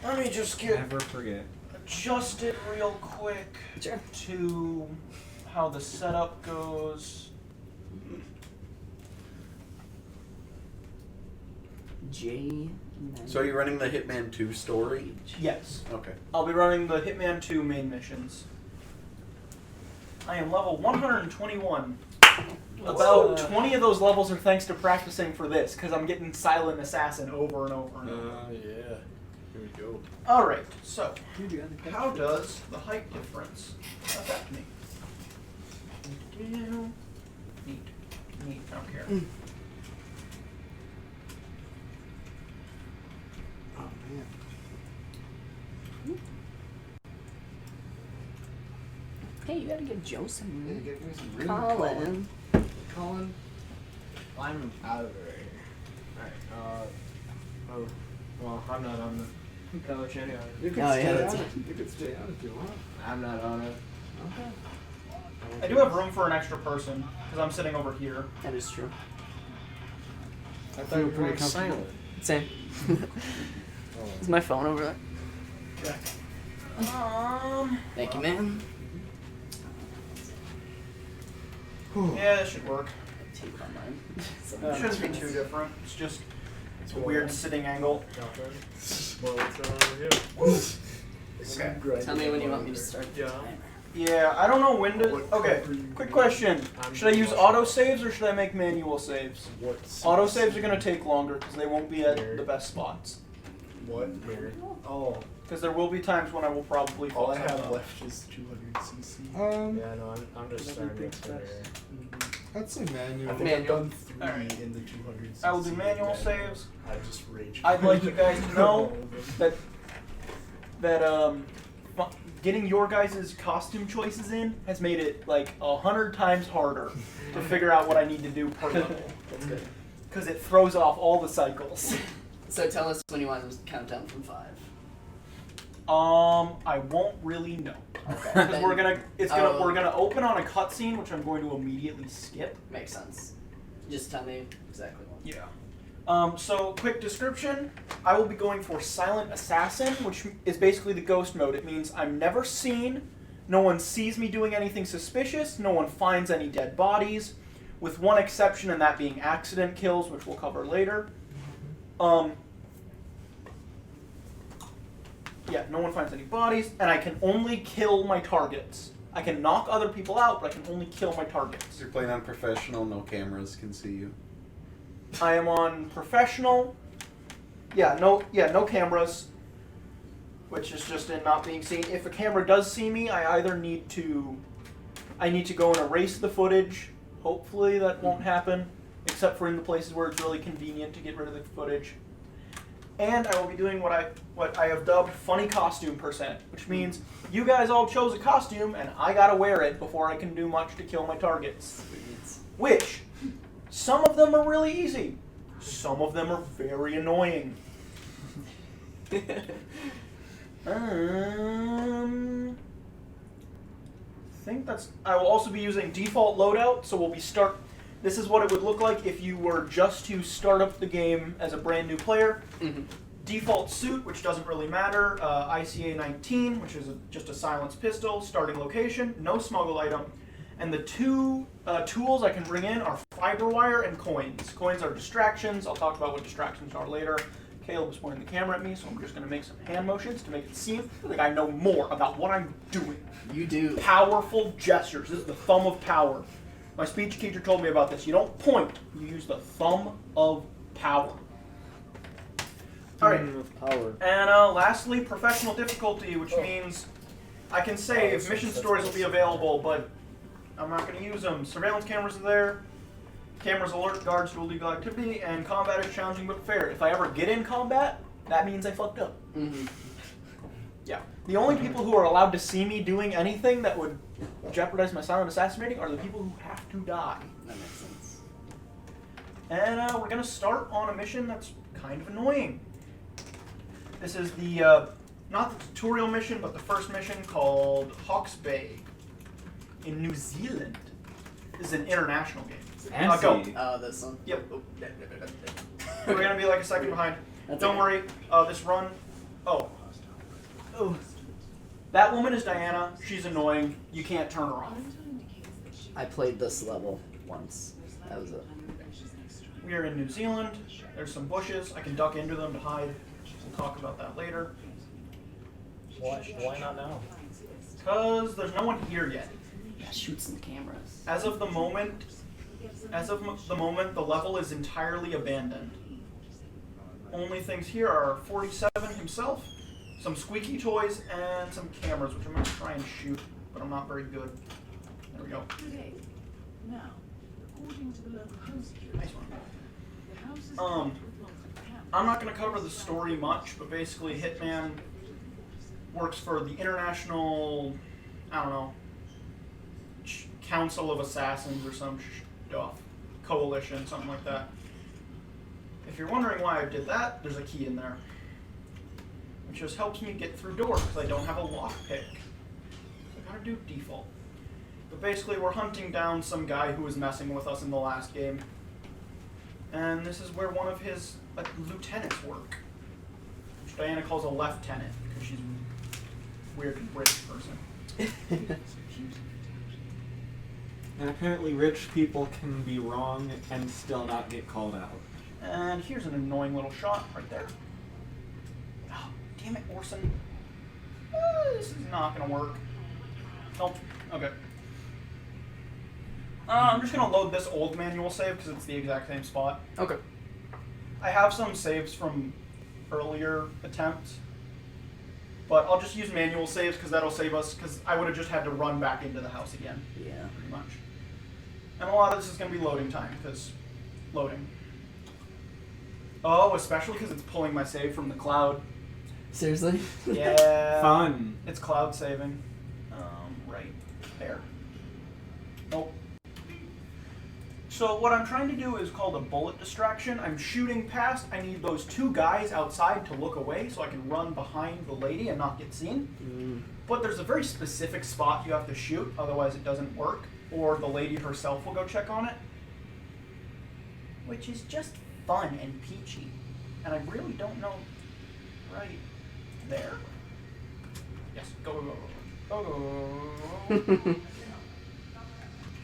Let me just get Never forget. adjusted real quick Sure. to how the setup goes. J. So you're running the Hitman 2 story? Yes. Okay. I'll be running the Hitman 2 main missions. I am level 121. About 20 of those levels are thanks to practicing for this, because I'm getting Silent Assassin over and over and over. Yeah. Here we go. Alright, so, how does the height difference affect me? Neat. I don't care. Oh, man. Hey, you gotta give Joe some Yeah, room. give me some room, Colin. Colin? I'm out of it right here. Alright, oh, well, I'm not on the couch anyway. You can Oh, yeah, stay that's on it. it. You can stay on if you want. I'm not on it. Okay. I do have room for an extra person, because I'm sitting over here. That is true. I thought you were pretty comfortable. silent. Same. Is my phone over there? Thank you, man. Yeah, that should work. Tape on mine. It shouldn't be too different. It's just a weird sitting angle. Well, what's going on over here? Tell me when you want me to start the Yeah. timer. Yeah, I don't know when to... Okay, quick question. Should I use auto-saves or should I make manual saves? Auto-saves are going to take longer because they won't be at the best spots. What? Where? Oh. Because there will be times when I will probably All fuck I have something up. left is 200cc. Yeah, no, I'm just starting to figure. I'd say manual. I think I've done 3 Alright. in the 200cc. I will do manual saves. I just rage. I'd like you guys to know that getting your guys' costume choices in has made it like 100 times harder to figure out what I need to do per level. That's good. Because it throws off all the cycles. So tell us when you want to count down from 5. I won't really know. Okay. Because we're gonna open on a cutscene, which I'm going to immediately skip. Makes sense. Just tell me exactly what. Yeah. So, quick description. I will be going for Silent Assassin, which is basically the ghost mode. It means I'm never seen, no one sees me doing anything suspicious, no one finds any dead bodies, with one exception, and that being accident kills, which we'll cover later. Yeah, no one finds any bodies, and I can only kill my targets. I can knock other people out, but I can only kill my targets. You're playing on professional, no cameras can see you. I am on professional. No cameras, which is just in not being seen. If a camera does see me, I need to go and erase the footage. Hopefully that won't happen, except for in the places where it's really convenient to get rid of the footage. And I will be doing what I have dubbed funny costume percent, which means you guys all chose a costume and I gotta wear it before I can do much to kill my targets. Which, some of them are really easy. Some of them are very annoying. I will also be using default loadout, so this is what it would look like if you were just to start up the game as a brand new player. Mm-hmm. Default suit, which doesn't really matter, ICA 19, which is just a silenced pistol, starting location, no smuggle item, and the two tools I can bring in are fiber wire and coins. Coins are distractions. I'll talk about what distractions are later. Caleb is pointing the camera at me, so I'm just going to make some hand motions to make it seem like I know more about what I'm doing. You do. Powerful gestures. This is the thumb of power. My speech teacher told me about this. You don't point, you use the thumb of power. Alright, Power. and lastly, professional difficulty, which means I can save. Mission stories will be available, but I'm not going to use them. Surveillance cameras are there. Cameras alert guards to illegal activity, and combat is challenging but fair. If I ever get in combat, that means I fucked up. Mm-hmm. Yeah. The only people who are allowed to see me doing anything that would jeopardize my silent assassin rating are the people who have to die. That makes sense. And we're going to start on a mission that's kind of annoying. This is the, not the tutorial mission, but the first mission called Hawke's Bay in New Zealand. This is an international game. Go. Oh, this one? Yep. We're going to be like a second behind. That's Don't okay. worry, this run... Oh, Oh. That woman is Diana. She's annoying. You can't turn her off. I played this level once. That was it. We are in New Zealand. There's some bushes. I can duck into them to hide. We'll talk about that later. Why not now? Because there's no one here yet. Yeah, shoot some cameras. As of the moment, the level is entirely abandoned. Only things here are 47 himself, some squeaky toys, and some cameras, which I'm going to try and shoot, but I'm not very good. There we go. Now, according to the local host, Nice one. the house is I'm not going to cover the story much, but basically Hitman works for the International, I don't know, Council of Assassins or some stuff. Coalition, something like that. If you're wondering why I did that, there's a key in there. Which just helps me get through doors, because I don't have a lockpick. So I gotta do default. But basically, we're hunting down some guy who was messing with us in the last game. And this is where one of his lieutenants work. Which Diana calls a lieutenant, because she's a weird British person. And apparently rich people can be wrong and still not get called out. And here's an annoying little shot right there. Oh, damn it, Orson. This is not going to work. Nope. Okay. I'm just going to load this old manual save because it's the exact same spot. Okay. I have some saves from earlier attempts, but I'll just use manual saves because that'll save us, because I would have just had to run back into the house again. Yeah. Pretty much. And a lot of this is going to be loading time, because loading. Oh, especially because it's pulling my save from the cloud. Seriously? Yeah. Fun. It's cloud saving. Right there. Nope. So what I'm trying to do is called a bullet distraction. I'm shooting past. I need those two guys outside to look away so I can run behind the lady and not get seen. But there's a very specific spot you have to shoot, otherwise it doesn't work. Or the lady herself will go check on it. Which is just fun and peachy. And I really don't know right there. Yes, go, go, go, go, go, go.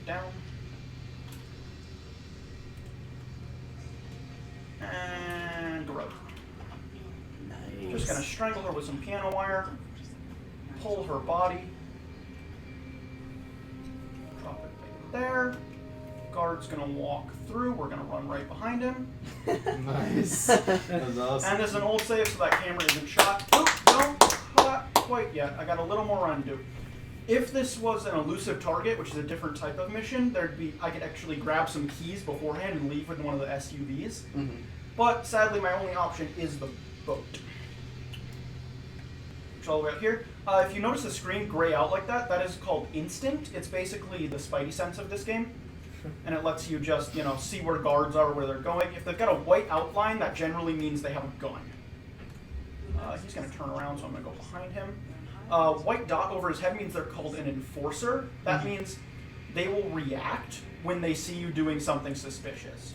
Down. And growth. Nice. Just gonna strangle her with some piano wire. Pull her body. Drop it right there. Guard's gonna walk through. We're gonna run right behind him. Nice. That was awesome. And there's an old save so that camera isn't shot. Oop, don't quite yet. I got a little more run to do. If this was an elusive target, which is a different type of mission, I could actually grab some keys beforehand and leave with one of the SUVs. Mm-hmm. But sadly, my only option is the boat. Which is all the way out here. If you notice the screen gray out like that, that is called instinct. It's basically the spidey sense of this game. And it lets you just, see where guards are, where they're going. If they've got a white outline, that generally means they have a gun. He's going to turn around, so I'm going to go behind him. White dot over his head means they're called an enforcer. That means they will react when they see you doing something suspicious.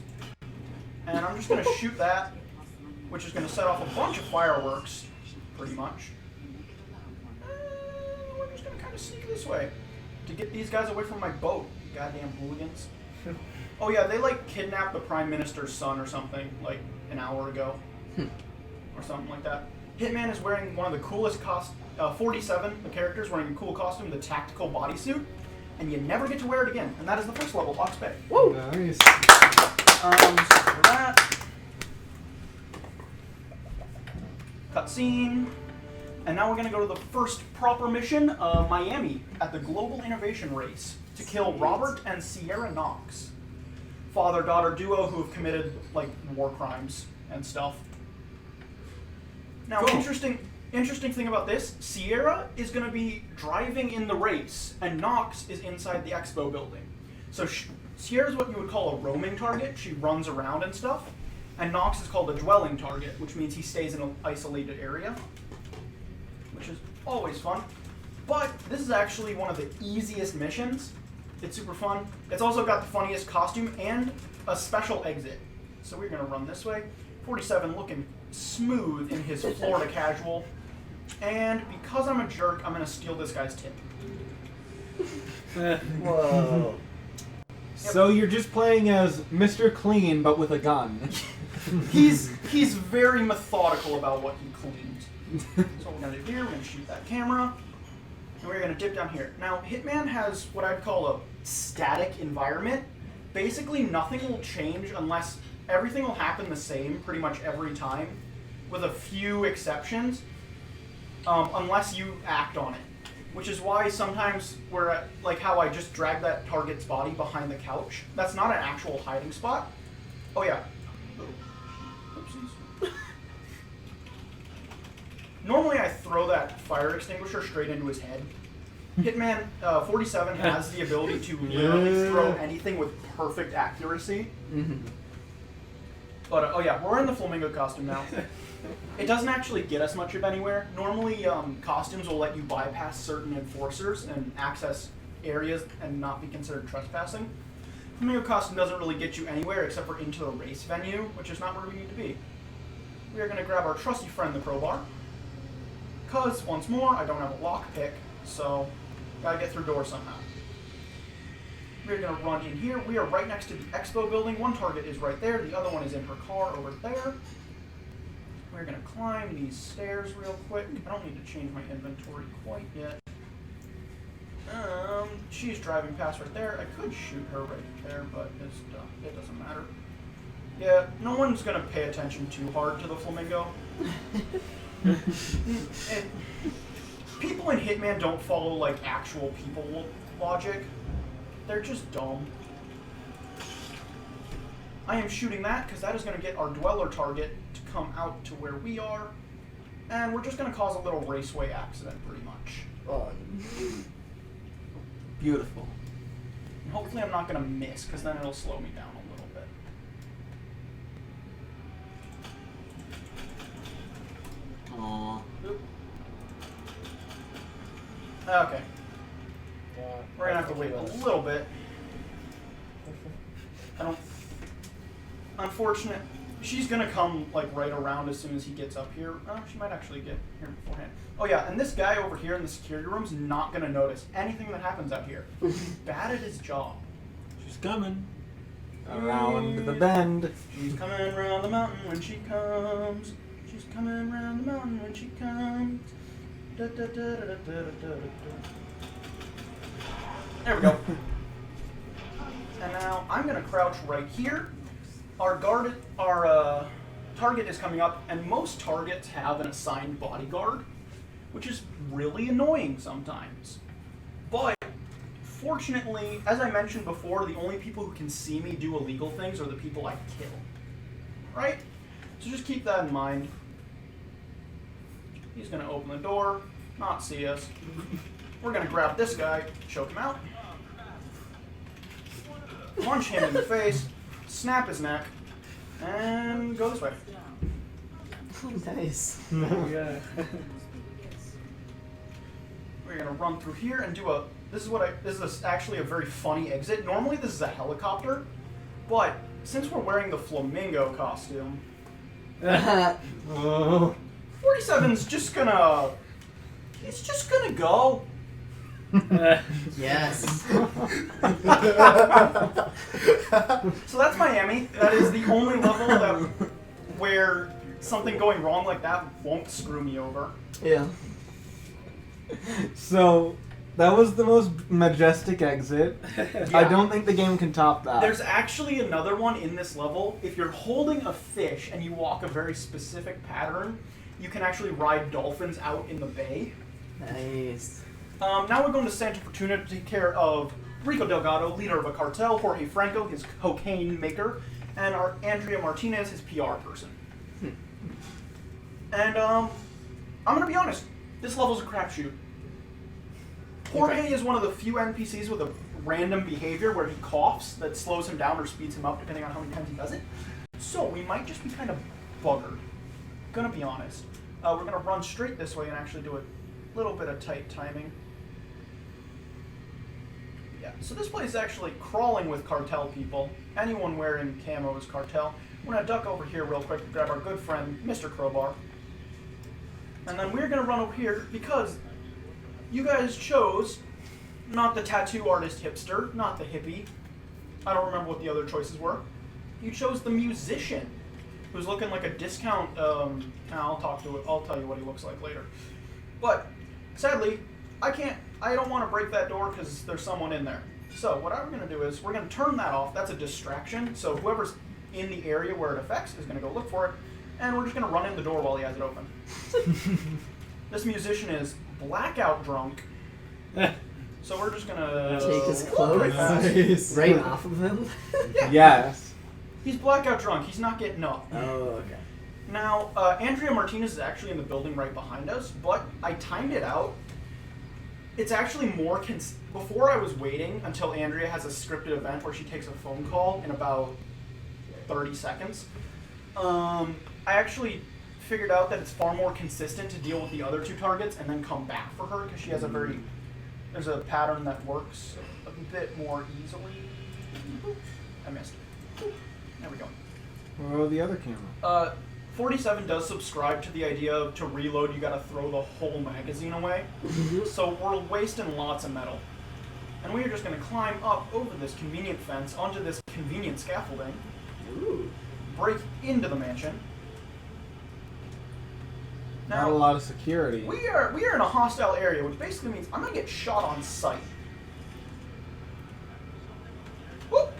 And I'm just going to shoot that, which is going to set off a bunch of fireworks, pretty much. And we're just going to kind of sneak this way to get these guys away from my boat, goddamn hooligans. Oh yeah, they kidnapped the Prime Minister's son or something, an hour ago. Or something like that. Hitman is wearing one of the coolest 47, the character's wearing a cool costume, the tactical bodysuit, and you never get to wear it again. And that is the first level, Box Bay. Woo! Nice. For that. Cutscene. And now we're going to go to the first proper mission, Miami, at the Global Innovation Race, to kill Robert and Sierra Knox. Father-daughter duo who have committed, war crimes and stuff. Now, Cool. interesting thing about this, Sierra is going to be driving in the race, and Knox is inside the expo building. So Sierra's what you would call a roaming target. She runs around and stuff. And Knox is called a dwelling target, which means he stays in an isolated area, which is always fun. But this is actually one of the easiest missions. It's super fun. It's also got the funniest costume and a special exit. So we're going to run this way. 47 looking smooth in his Florida casual. And because I'm a jerk, I'm gonna steal this guy's tip. Whoa. So you're just playing as Mr. Clean, but with a gun. He's very methodical about what he cleans. So what we're gonna do here, we're gonna shoot that camera, and we're gonna dip down here. Now, Hitman has what I'd call a static environment. Basically, nothing will change unless everything will happen the same pretty much every time, with a few exceptions, unless you act on it. Which is why sometimes we're at, like how I just dragged that target's body behind the couch. That's not an actual hiding spot. Oh yeah. Oopsies. Normally I throw that fire extinguisher straight into his head. Hitman 47 has the ability to literally throw anything with perfect accuracy. But oh yeah, we're in the flamingo costume now. It doesn't actually get us much of anywhere. Normally, costumes will let you bypass certain enforcers and access areas and not be considered trespassing. Flamingo costume doesn't really get you anywhere except for into a race venue, which is not where we need to be. We are going to grab our trusty friend, the crowbar. Because, once more, I don't have a lockpick, so gotta get through doors somehow. We're going to run in here. We are right next to the expo building. One target is right there. The other one is in her car over there. We're going to climb these stairs real quick. I don't need to change my inventory quite yet. She's driving past right there. I could shoot her right there, but it doesn't matter. Yeah, no one's going to pay attention too hard to the flamingo. And people in Hitman don't follow, like, actual people logic. They're just dumb. I am shooting that because that is going to get our dweller target to come out to where we are. And we're just going to cause a little raceway accident, pretty much. Beautiful. And hopefully I'm not going to miss, because then it'll slow me down a little bit. Aww. Oop. Okay. We're going to have to wait a little bit. Unfortunate. She's going to come, like, right around as soon as he gets up here. She might actually get here beforehand. Oh, yeah, and this guy over here in the security room's not going to notice anything that happens out here. He's bad at his job. She's coming. Around the bend. She's coming around the mountain when she comes. She's coming around the mountain when she comes. Da, da, da, da, da, da, da, da. There we go. And now I'm going to crouch right here. Our target is coming up, and most targets have an assigned bodyguard, which is really annoying sometimes. But fortunately, as I mentioned before, the only people who can see me do illegal things are the people I kill. Right? So just keep that in mind. He's going to open the door, not see us. We're going to grab this guy, choke him out, punch him in the face, snap his neck, and go this way. Nice. Yeah. We're gonna run through here and do a. This is actually a very funny exit. Normally this is a helicopter, but since we're wearing the flamingo costume, Oh. 47's just gonna. He's just gonna go. Yes. So that's Miami. That is the only level where something going wrong like that won't screw me over. Yeah. So, that was the most majestic exit. I don't think the game can top that. There's actually another one in this level. If you're holding a fish and you walk a very specific pattern, you can actually ride dolphins out in the bay. Nice. Now we're going to Santa Fortuna to take care of Rico Delgado, leader of a cartel, Jorge Franco, his cocaine maker, and our Andrea Martinez, his PR person. And I'm gonna be honest, this level's a crapshoot. Jorge is one of the few NPCs with a random behavior where he coughs that slows him down or speeds him up depending on how many times he does it. So we might just be kind of buggered. Gonna be honest. We're gonna run straight this way and actually do a little bit of tight timing. Yeah, so this place is actually crawling with cartel people. Anyone wearing camo is cartel. We're gonna duck over here real quick to grab our good friend, Mr. Crowbar. And then we're gonna run over here because you guys chose not the tattoo artist hipster, not the hippie. I don't remember what the other choices were. You chose the musician, who's looking like a discount. I'll tell you what he looks like later. But sadly, I don't want to break that door because there's someone in there. So what I'm gonna do is we're gonna turn that off. That's a distraction. So whoever's in the area where it affects is gonna go look for it, and we're just gonna run in the door while he has it open. This musician is blackout drunk. So we're just gonna Take his walk clothes. right past. Nice. Right off of him. Yeah. Yes. He's blackout drunk. He's not getting up. Oh, okay. Now, Andrea Martinez is actually in the building right behind us, but I timed it out. It's actually more before I was waiting until Andrea has a scripted event where she takes a phone call in about 30 seconds. I actually figured out that it's far more consistent to deal with the other two targets and then come back for her because she has there's a pattern that works a bit more easily. I missed. There we go. Where are the other camera? 47 does subscribe to the idea of to reload you gotta throw the whole magazine away. So we're wasting lots of metal. And we are just gonna climb up over this convenient fence onto this convenient scaffolding, break into the mansion. Not a lot of security. We are in a hostile area, which basically means I'm gonna get shot on sight. Whoop!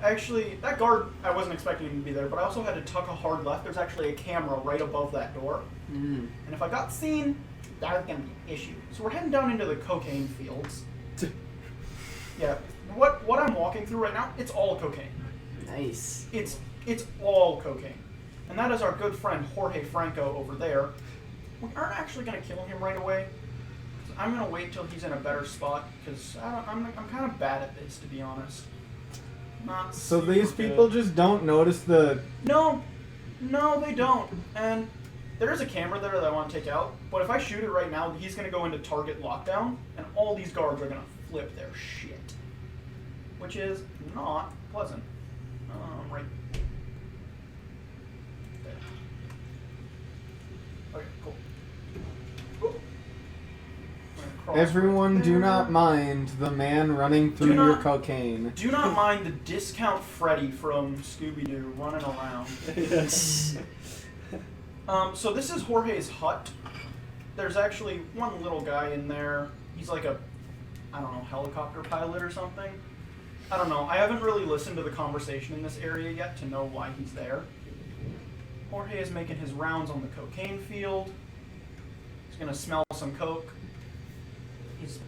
Actually, that guard, I wasn't expecting him to be there, but I also had to tuck a hard left. There's actually a camera right above that door. And if I got seen, that was gonna be an issue. So we're heading down into the cocaine fields. Yeah, what I'm walking through right now, it's all cocaine. Nice. It's all cocaine. And that is our good friend Jorge Franco over there. We aren't actually going to kill him right away. I'm going to wait till he's in a better spot because I'm kind of bad at this, to be honest. Not So super these good. people just don't notice the... No, they don't. And there is a camera there that I want to take out, but if I shoot it right now, he's going to go into target lockdown, and all these guards are going to flip their shit. Which is not pleasant. Right. There. Okay, cool. Ooh. I'm gonna cross Everyone right do there. not mind the man running through Do your not- cocaine. Do not mind the discount Freddy from Scooby-Doo running around. So this is Jorge's hut. There's actually one little guy in there. He's like a, I don't know, helicopter pilot or something. I don't know. I haven't really listened to the conversation in this area yet to know why he's there. Jorge is making his rounds on the cocaine field. He's gonna smell some coke. He's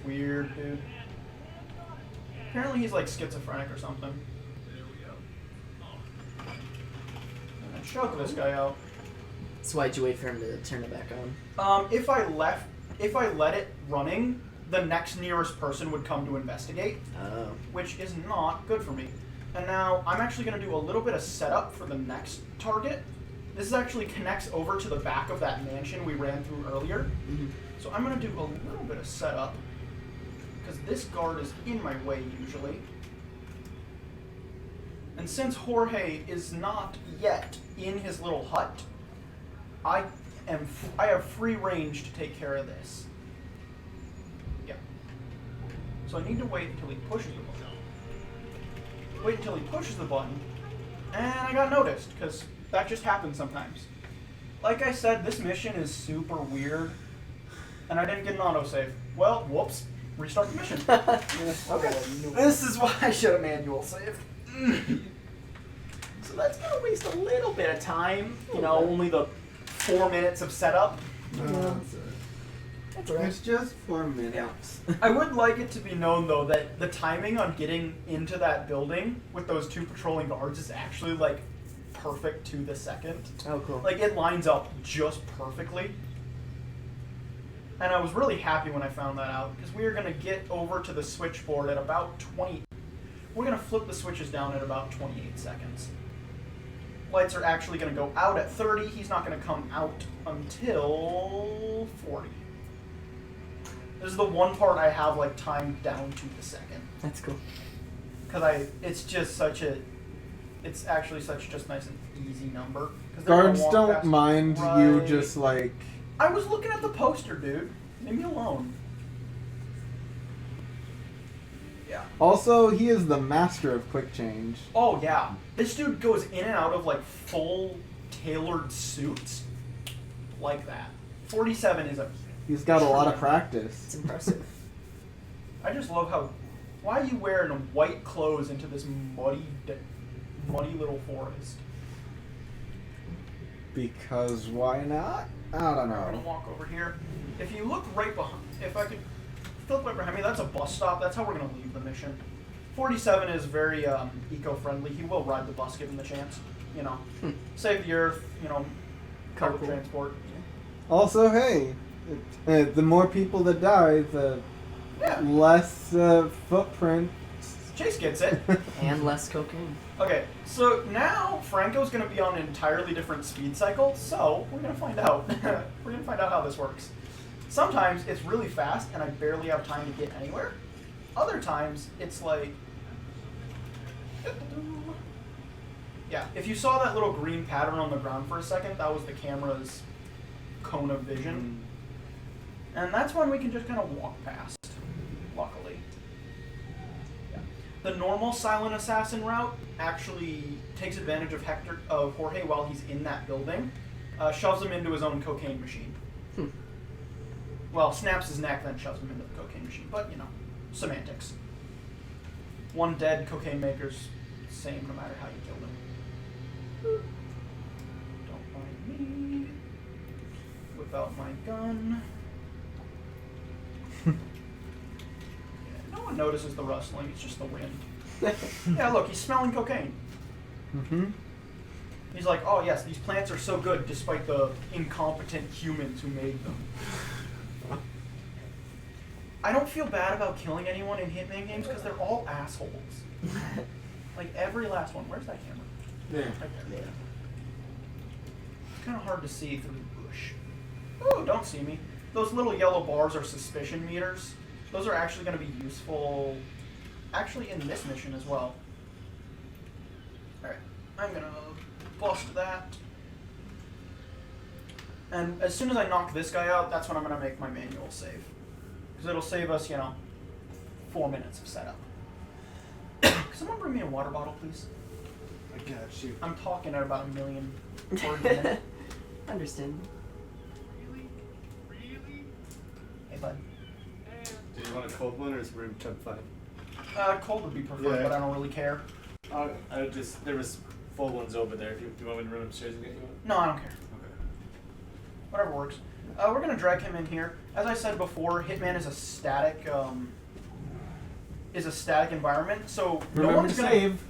weird, dude. Apparently he's like schizophrenic or something. I'm gonna choke this guy out. So why'd you wait for him to turn it back on? If I let it running, the next nearest person would come to investigate, Oh. which is not good for me. And now I'm actually going to do a little bit of setup for the next target. This actually connects over to the back of that mansion we ran through earlier. So I'm going to do a little bit of setup because this guard is in my way usually. And since Jorge is not yet in his little hut, I have free range to take care of this. Yeah. So I need to wait until he pushes the button. Wait until he pushes the button, and I got noticed, because that just happens sometimes. Like I said, this mission is super weird, and I didn't get an autosave. Well, whoops. Restart the mission. Okay. This is why I should have manual saved. So that's going to waste a little bit of time. You know, only the 4 minutes of setup. That's alright. It's just 4 minutes. I would like it to be known, though, that the timing on getting into that building with those two patrolling guards is actually, like, perfect to the second. Oh, cool. Like, it lines up just perfectly. And I was really happy when I found that out, because we are going to get over to the switchboard at about 20... We're going to flip the switches down at about 28 seconds. Lights are actually going to go out at 30. He's not going to come out until 40. This is the one part I have, like, timed down to the second. That's cool. Because it's just such a... it's actually such just nice and easy number. 'Cause they're gonna Guards walk don't past- mind you Right. just like. I was looking at the poster, dude. Leave me alone. Yeah. Also, he is the master of quick change. Oh yeah. This dude goes in and out of like full tailored suits like that. 47 is a. He's got a lot of It's practice. impressive. I just love how. Why are you wearing white clothes into this muddy little forest? Because why not? I don't I'm gonna know. walk over here. If you look right behind, if I could look right behind me, that's a bus stop. That's how we're gonna leave the mission. 47 is very eco-friendly. He will ride the bus given the chance. You know, save the earth. You know, cargo Cool. transport. Also, hey, the more people that die, the Yeah, less footprint. Chase gets it. And less cocaine. Okay, so now Franco's gonna be on an entirely different speed cycle. So we're gonna find out. We're gonna find out how this works. Sometimes it's really fast and I barely have time to get anywhere. Other times it's like. Yeah, if you saw that little green pattern on the ground for a second, that was the camera's cone of vision. And that's when we can just kind of walk past, luckily. Yeah. The normal silent assassin route actually takes advantage of Jorge while he's in that building, shoves him into his own cocaine machine. Well, snaps his neck, then shoves him into the cocaine machine. But, you know, semantics. One dead cocaine maker's the same no matter how you kill them. Don't mind me. Whip out my gun. Yeah, no one notices the rustling, it's just the wind. Yeah, look, he's smelling cocaine. Mm-hmm. He's like, oh yes, these plants are so good despite the incompetent humans who made them. I don't feel bad about killing anyone in Hitman games because they're all assholes. Like every last one. Where's that camera? Yeah. Right there. It's kind of hard to see through the bush. Ooh, don't see me. Those little yellow bars are suspicion meters. Those are actually going to be useful, actually, in this mission as well. Alright, I'm going to bust that. And as soon as I knock this guy out, that's when I'm going to make my manual save. Because it'll save us, 4 minutes of setup. Can someone bring me a water bottle, please? I got you. I'm talking at about 1 million words a minute. Understand. Hey, bud. Do you want a cold one or is room temp fine? Cold would be preferred, Yeah. but I don't really care. I would just, there was full ones over there. If you want me to run upstairs and get you one? No, I don't care. Okay. Whatever works. We're gonna drag him in here. As I said before, Hitman is a static environment, so no Remember one's to gonna save.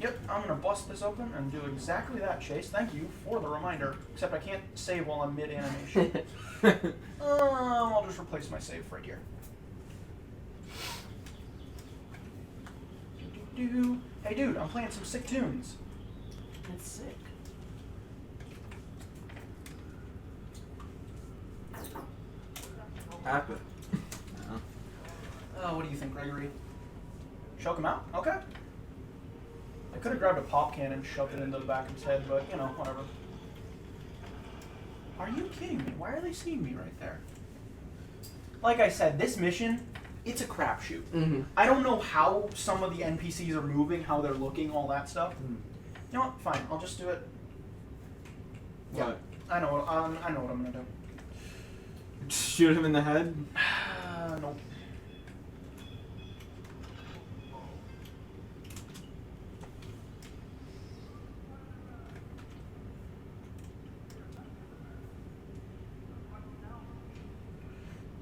Yep, I'm gonna bust this open and do exactly that, Chase. Thank you for the reminder. Except I can't save while I'm mid-animation. I'll just replace my save right here. Do-do-do. Hey dude, I'm playing some sick tunes. That's sick. Happen. What do you think, Gregory? Choke him out? Okay. I could have grabbed a pop can and shoved it into the back of his head, but, whatever. Are you kidding me? Why are they seeing me right there? Like I said, this mission, it's a crapshoot. Mm-hmm. I don't know how some of the NPCs are moving, how they're looking, all that stuff. You know what? Fine. I'll just do it. Yeah. What? I know what I'm gonna do. Shoot him in the head. Nope.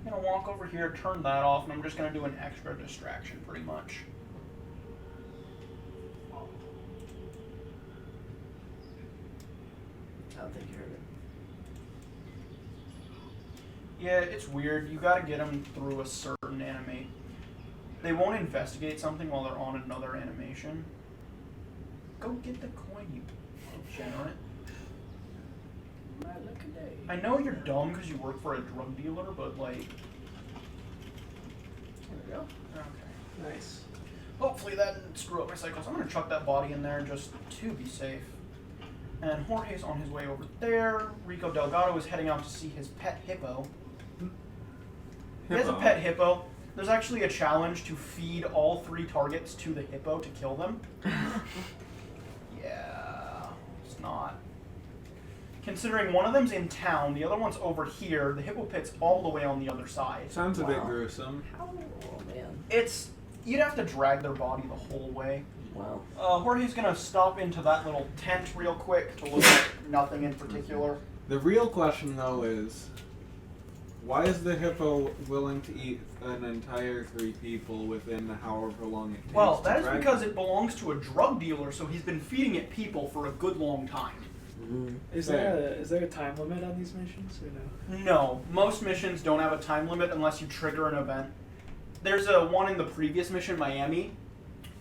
I'm gonna walk over here, turn that off, and I'm just gonna do an extra distraction, pretty much. I don't think you heard it. Yeah, it's weird. You gotta get them through a certain animate. They won't investigate something while they're on another animation. Go get the coin, you degenerate. I know you're dumb because you work for a drug dealer, but like... There we go. Okay. Nice. Hopefully that didn't screw up my cycles. I'm gonna chuck that body in there just to be safe. And Jorge's on his way over there. Rico Delgado is heading out to see his pet hippo. He has a pet hippo. There's actually a challenge to feed all 3 targets to the hippo to kill them. Yeah, it's not. Considering one of them's in town, the other one's over here, the hippo pit's all the way on the other side. Sounds a bit gruesome. Oh man. You'd have to drag their body the whole way. Wow. Jorge's gonna stop into that little tent real quick to look at nothing in particular. The real question, though, is why is the hippo willing to eat an entire 3 people within however long it takes? Well, to that is drag because them? it belongs to a drug dealer, so he's been feeding it people for a good long time. Is there a time limit on these missions or no? No, most missions don't have a time limit unless you trigger an event. There's a one in the previous mission, Miami,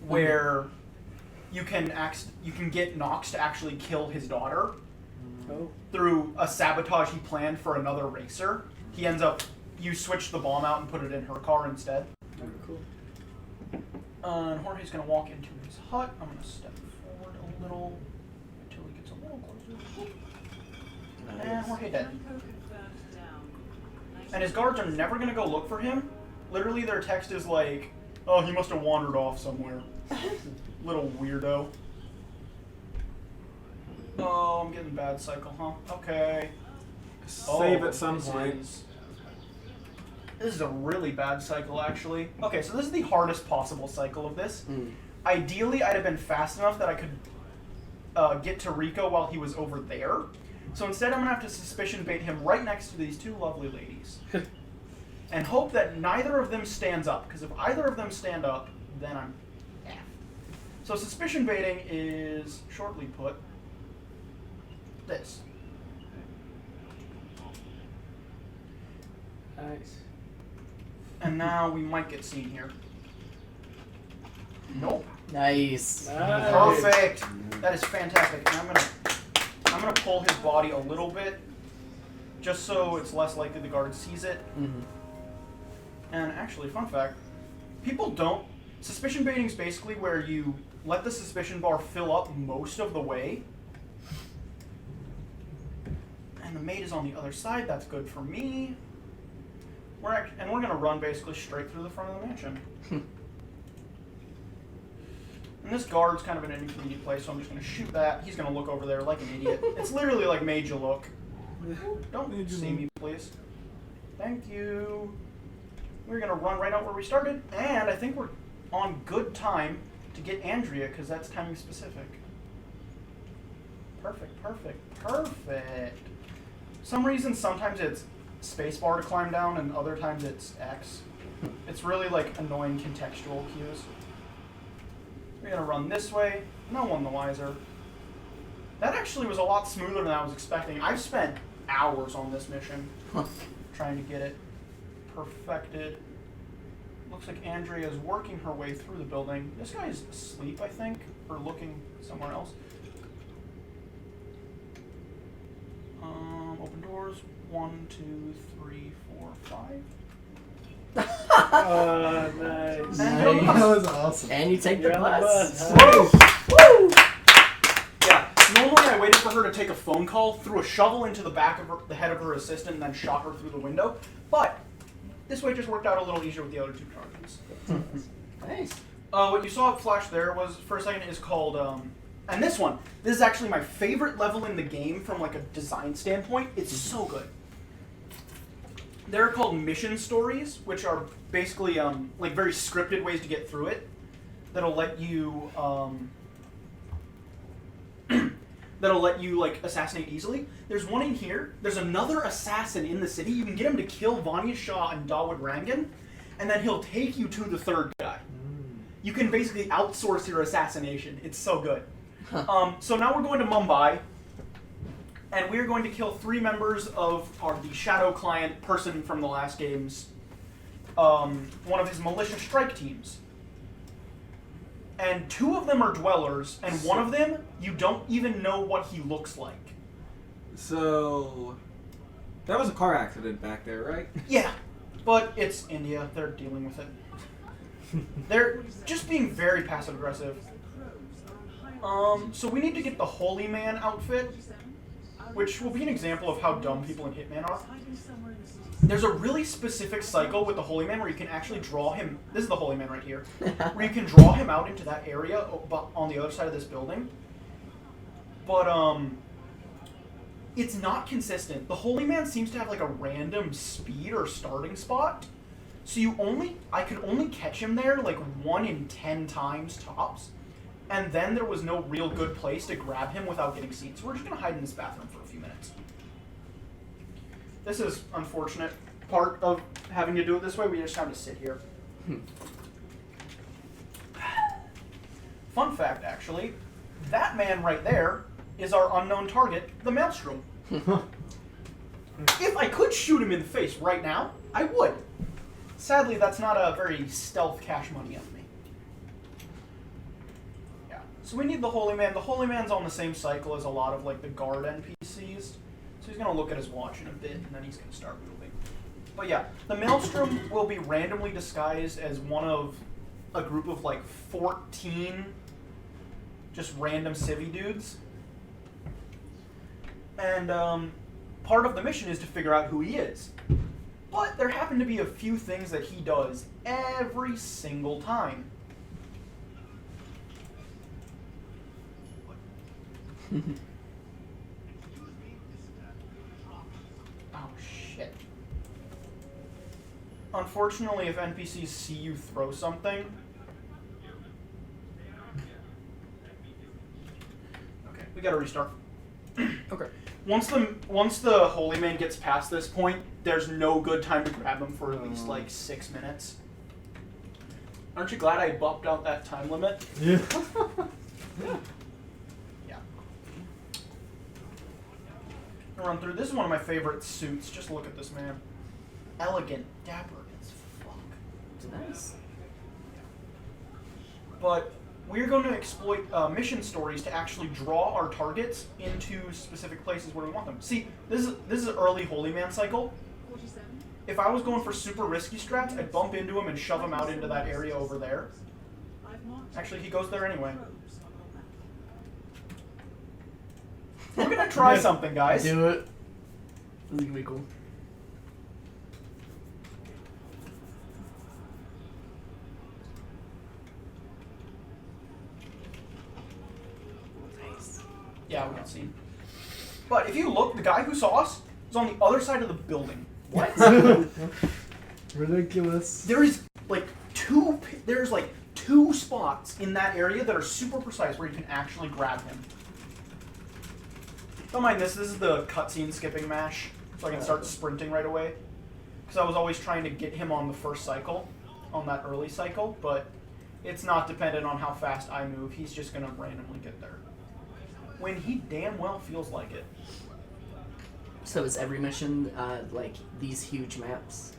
where you can get Knox to actually kill his daughter through a sabotage he planned for another racer. He ends up, you switch the bomb out and put it in her car instead. Oh, cool. And Jorge's going to walk into his hut. I'm going to step forward a little until he gets a little closer. And Jorge dead. And his guards are never going to go look for him. Literally their text is like, oh, he must have wandered off somewhere. Little weirdo. Oh, I'm getting bad cycle, huh? Okay. Save at some this point. This is a really bad cycle, actually. Okay, so this is the hardest possible cycle of this. Ideally, I'd have been fast enough that I could get to Rico while he was over there. So instead, I'm going to have to suspicion bait him right next to these 2 lovely ladies. And hope that neither of them stands up, because if either of them stand up, then I'm effed. So suspicion baiting is, shortly put, this. Nice. And now we might get seen here. Nope. Nice. Perfect. That is fantastic. And I'm gonna pull his body a little bit, just so it's less likely the guard sees it. And actually, fun fact, people don't. Suspicion baiting is basically where you let the suspicion bar fill up most of the way. And the maid is on the other side. That's good for me. We're going to run basically straight through the front of the mansion. And this guard's kind of in an inconvenient place, so I'm just going to shoot that. He's going to look over there like an idiot. It's literally like made you look. Don't see me, please. Thank you. We're going to run right out where we started, and I think we're on good time to get Andrea, because that's timing specific. Perfect, perfect, perfect. For some reason, sometimes it's spacebar to climb down, and other times it's X. It's really like annoying contextual cues. We're going to run this way. No one the wiser. That actually was a lot smoother than I was expecting. I've spent hours on this mission trying to get it perfected. Looks like Andrea is working her way through the building. This guy is asleep, I think, or looking somewhere else. Open doors. 1, 2, 3, 4, 5. Oh, nice. That was awesome. And you take You're the on the bus. bus. Woo! Yeah, normally I waited for her to take a phone call, threw a shovel into the back of the head of her assistant, and then shot her through the window. But this way just worked out a little easier with the other 2 charges. Nice. What you saw flash there was, for a second, is called, and this is actually my favorite level in the game from like a design standpoint. It's so good. They're called mission stories, which are basically like very scripted ways to get through it. That'll let you like assassinate easily. There's one in here. There's another assassin in the city. You can get him to kill Vanya Shah and Dawood Rangan, and then he'll take you to the 3rd guy. You can basically outsource your assassination. It's so good. So now we're going to Mumbai, and we're going to kill 3 members of the Shadow Client person from the last game's, one of his militia strike teams. And 2 of them are dwellers, and one of them, you don't even know what he looks like. So, that was a car accident back there, right? Yeah, but it's India. They're dealing with it. They're just being very passive aggressive. So we need to get the Holy Man outfit, which will be an example of how dumb people in Hitman are. There's a really specific cycle with the Holy Man where you can actually draw him. This is the Holy Man right here, where you can draw him out into that area on the other side of this building. But it's not consistent. The Holy Man seems to have like a random speed or starting spot. So I could only catch him there like 1 in 10 times tops. And then there was no real good place to grab him without getting seen. So we're just gonna hide in this bathroom for a few minutes. This is unfortunate part of having to do it this way. We just have to sit here. Fun fact, actually, that man right there is our unknown target, the Maelstrom. If I could shoot him in the face right now, I would. Sadly, that's not a very stealth cash money of me. Yeah. So we need the Holy Man. The Holy Man's on the same cycle as a lot of like the guard NPCs. So he's gonna look at his watch in a bit, and then he's gonna start moving. But yeah, the Maelstrom will be randomly disguised as one of a group of like 14 just random civvy dudes. And part of the mission is to figure out who he is. But there happen to be a few things that he does every single time. Oh, shit. Unfortunately, if NPCs see you throw something... Okay, we gotta restart. Okay. Once the Holy Man gets past this point, there's no good time to grab him for at least like 6 minutes. Aren't you glad I bumped out that time limit? Yeah. Yeah. I'll run through. This is one of my favorite suits. Just look at this man. Elegant, dapper as fuck. It's nice. But we're going to exploit mission stories to actually draw our targets into specific places where we want them. See, this is an early Holy Man cycle. If I was going for super risky strats, I'd bump into him and shove him out into that area over there. Actually, he goes there anyway. We're gonna try something, guys. Do it. This is gonna be cool. Yeah, we got seen. But if you look, the guy who saw us is on the other side of the building. What? Ridiculous. There's like two spots in that area that are super precise where you can actually grab him. Don't mind this. This is the cutscene skipping mash, so I can start sprinting right away. Because I was always trying to get him on the first cycle, on that early cycle, but it's not dependent on how fast I move. He's just gonna randomly get there. When he damn well feels like it. So is every mission like these huge maps?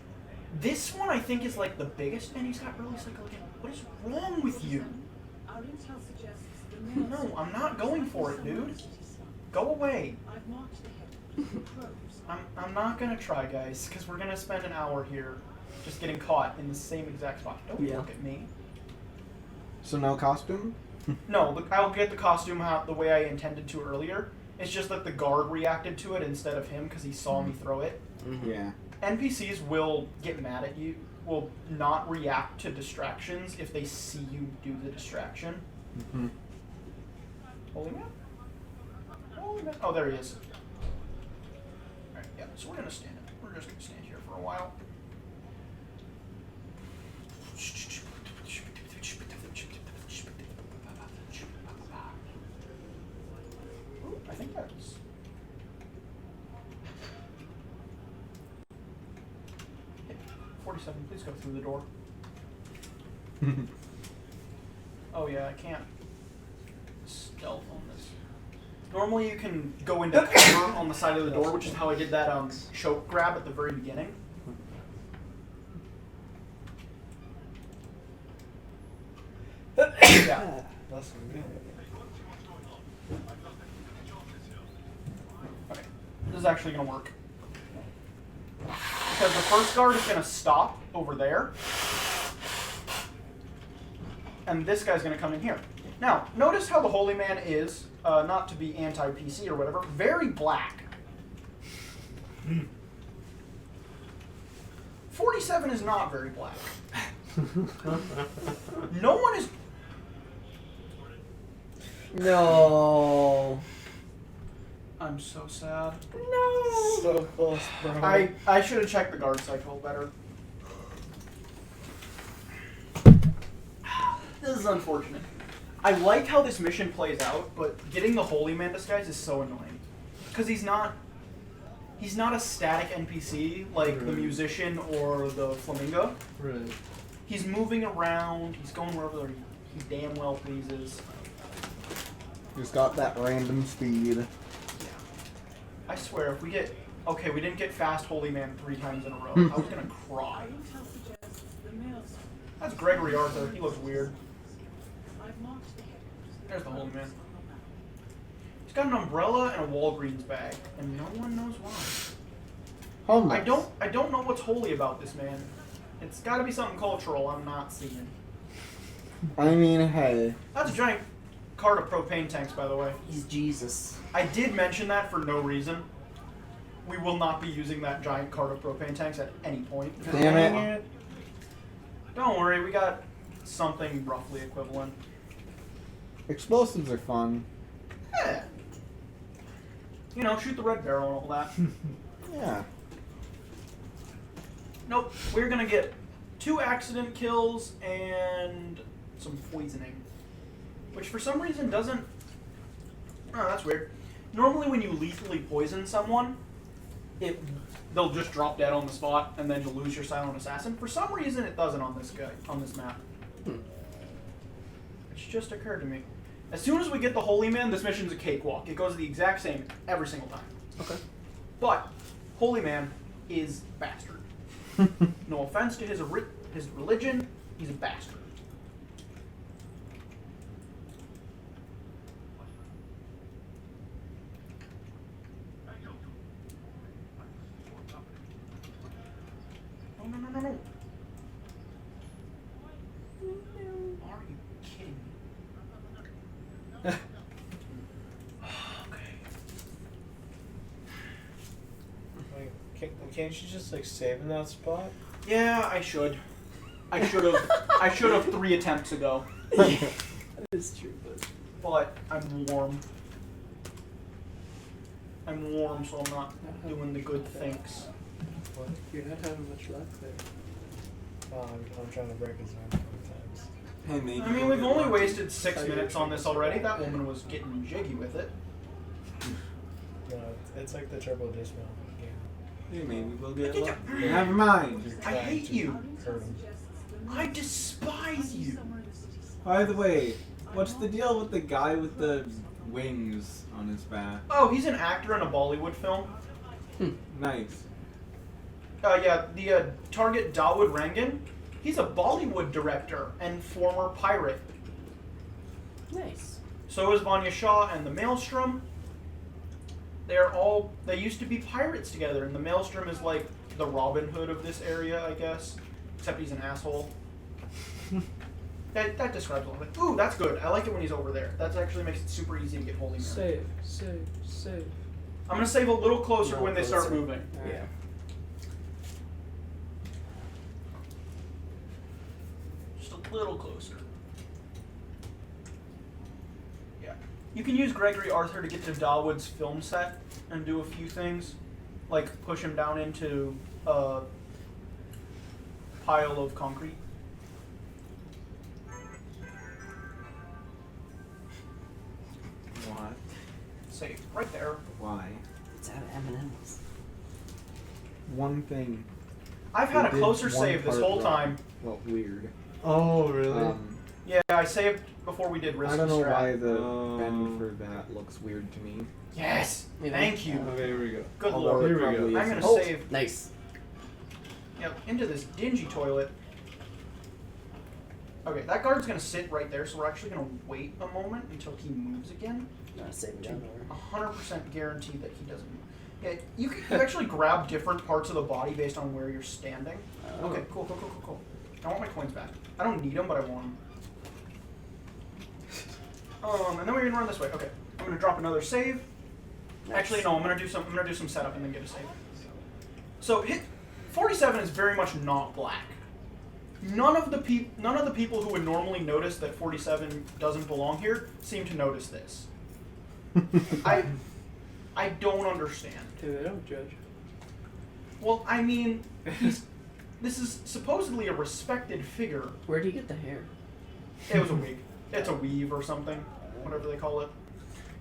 This one I think is like the biggest, and he's got early cycle again. What is wrong with you? Our intel suggests the No, I'm not going for it, dude. Go away. I've marked the head. I'm not gonna try, guys, because we're gonna spend an hour here just getting caught in the same exact spot. Don't look at me. So no costume? No, I'll get the costume out the way I intended to earlier. It's just that the guard reacted to it instead of him because he saw me throw it. Mm-hmm. Yeah. NPCs will get mad at you, will not react to distractions if they see you do the distraction. Mm-hmm. Holy man? Holy man. Oh, there he is. Alright, yeah, so we're gonna stand it. We're just gonna stand here for a while. Ooh, I think that's... Hey, 47, please go through the door. Oh yeah, I can't stealth on this. Normally you can go into cover on the side of the door, which is how I did that choke grab at the very beginning. Yeah. That's good. Okay. This is actually gonna work. Because the first guard is gonna stop over there. and this guy's going to come in here. Now, notice how the Holy Man is, not to be anti-PC or whatever, very black. 47 is not very black. No one is... No. I'm so sad. No. So close, bro. I should have checked the guard cycle better. This is unfortunate. I like how this mission plays out, but getting the Holy Man disguise is so annoying. Because he's not a static NPC like the musician or the flamingo. Right. He's moving around, he's going wherever he damn well pleases. He's got that random speed. I swear, if we get... Okay, we didn't get fast Holy Man 3 times in a row. I was gonna cry. Intel suggests the maelstrom. That's Gregory Arthur. He looks weird. I've marked the headquarters. There's the Holy Man. He's got an umbrella and a Walgreens bag, and no one knows why. Homeless. I don't know what's holy about this man. It's got to be something cultural I'm not seeing. I mean, hey. That's a giant cart of propane tanks, by the way. He's Jesus. I did mention that for no reason. We will not be using that giant cart of propane tanks at any point. Damn it. Don't worry, we got something roughly equivalent. Explosives are fun. Yeah. You know, shoot the red barrel and all that. Yeah. Nope, we're gonna get 2 accident kills and some poisoning. Which for some reason doesn't... Oh, that's weird. Normally when you lethally poison someone, they'll just drop dead on the spot and then you'll lose your silent assassin. For some reason it doesn't on this map. It's just occurred to me. As soon as we get the Holy Man, this mission's a cakewalk. It goes the exact same every single time. Okay. But Holy Man is bastard. No offense to his religion, he's a bastard. No. Are you kidding me? Like, can't you just like save in that spot? Yeah, I should. I should have 3 attempts ago. That is true, But I'm warm. I'm warm, so I'm not doing the good things. What? You're not having much luck there. Oh, I'm trying to break his arm 4 times. Hey, maybe I mean, we've only wasted 6 minutes on this already. That woman was getting jiggy with it. No, it's like the turbo dismount game. Hey, maybe we'll get lucky. Never mind. You're I trying hate to you. hurt him. I despise you. By the way, what's the deal with the guy with the wings on his back? Oh, he's an actor in a Bollywood film. Nice. Yeah, the target Dawood Rangan. He's a Bollywood director and former pirate. Nice. So is Vanya Shaw and the Maelstrom. They used to be pirates together, and the Maelstrom is like the Robin Hood of this area, I guess. Except he's an asshole. That describes all of it. Ooh, that's good. I like it when he's over there. That actually makes it super easy to get Holy Man. Save. I'm gonna save a little closer No, when they start closer. moving. Yeah. Just a little closer. Yeah. You can use Gregory Arthur to get to Dawood's film set and do a few things. Like push him down into a pile of concrete. What? Save. Right there. Why? It's out of M&M's. One thing. I've had We a did closer one save this part whole wrong. time. Well, weird. Oh, really? Yeah, I saved before we did risk I don't know strat. why the Oh. bend for that looks weird to me. Yes! Yeah. Thank you. Okay, here we go. Good Although lord. it Here we go. probably I'm gonna isn't. Oh, save. nice. Yep, into this dingy toilet. Okay, that guard's gonna sit right there, so we're actually gonna wait a moment until he moves again. Save it down there. 100% guarantee that he doesn't move. Yeah, you can actually grab different parts of the body based on where you're standing. Oh. Okay, cool. I want my coins back. I don't need them, but I want them. And then we're gonna run this way. Okay. I'm gonna drop another save. Nice. Actually, no. I'm gonna do some setup and then get a save. So 47 is very much not black. None of the people who would normally notice that 47 doesn't belong here seem to notice this. I don't understand. Dude, they don't judge. Well, I mean, this is supposedly a respected figure. Where do you get the hair? It was a wig. It's a weave or something, whatever they call it.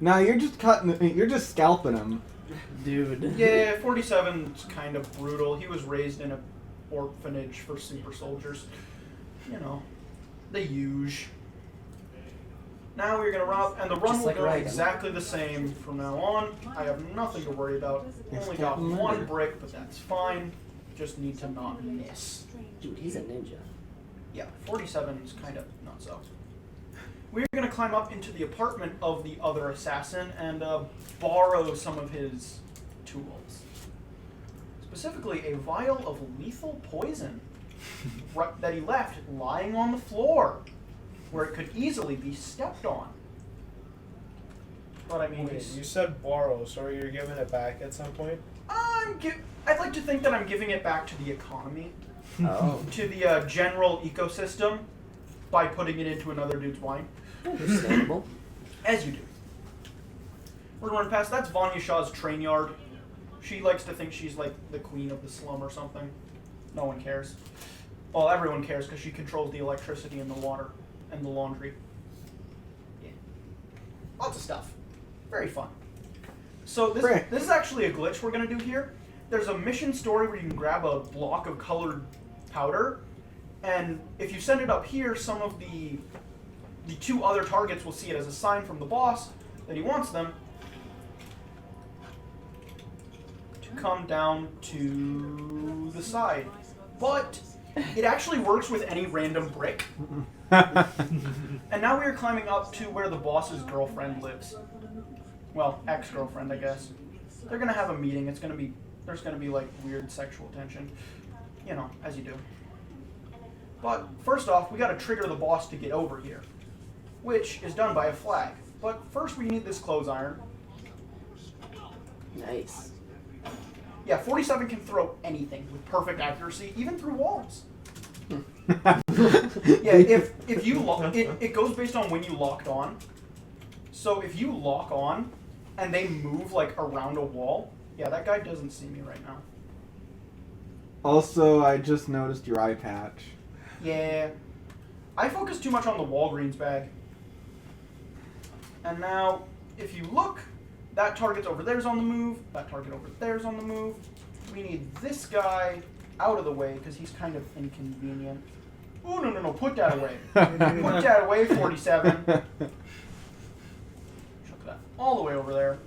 No, you're just scalping him. Dude. Yeah, 47's kind of brutal. He was raised in an orphanage for super soldiers. You know, the huge. Now we're gonna rob, and the run Just will like go Raiden. exactly the same from now on. I have nothing to worry about. Yes, Only got Captain one Murder. brick, but that's fine. Just need to not miss. Dude, he's a ninja. Yeah, 47's kind of not so. We're gonna climb up into the apartment of the other assassin and borrow some of his tools. Specifically, a vial of lethal poison that he left lying on the floor, where it could easily be stepped on. But I mean, Wait, you said borrow, so you're giving it back at some point? I'd like to think that I'm giving it back to the economy, Oh. to the general ecosystem, by putting it into another dude's wine. Understandable. As you do. We're going past. That's Vanya Shaw's train yard. She likes to think she's like the queen of the slum or something. No one cares. Well, everyone cares because she controls the electricity and the water and the laundry. Yeah. Lots of stuff. Very fun. So this is actually a glitch we're going to do here. There's a mission story where you can grab a block of colored powder, and if you send it up here, some of the two other targets will see it as a sign from the boss that he wants them to come down to the side. But it actually works with any random brick. And now we are climbing up to where the boss's girlfriend lives. Well, ex-girlfriend, I guess. They're gonna have a meeting. There's gonna be like weird sexual tension. You know, as you do. But first off, we gotta trigger the boss to get over here, which is done by a flag. But first we need this clothes iron. Nice. Yeah, 47 can throw anything with perfect accuracy, even through walls. Yeah, if you it goes based on when you locked on. So if you lock on and they move like around a wall, yeah, that guy doesn't see me right now. Also, I just noticed your eye patch. Yeah. I focus too much on the Walgreens bag. And now, if you look, that target's over there's on the move, that target over there's on the move. We need this guy out of the way because he's kind of inconvenient. Oh, no, put that away. Put that away, 47. Chuck that all the way over there.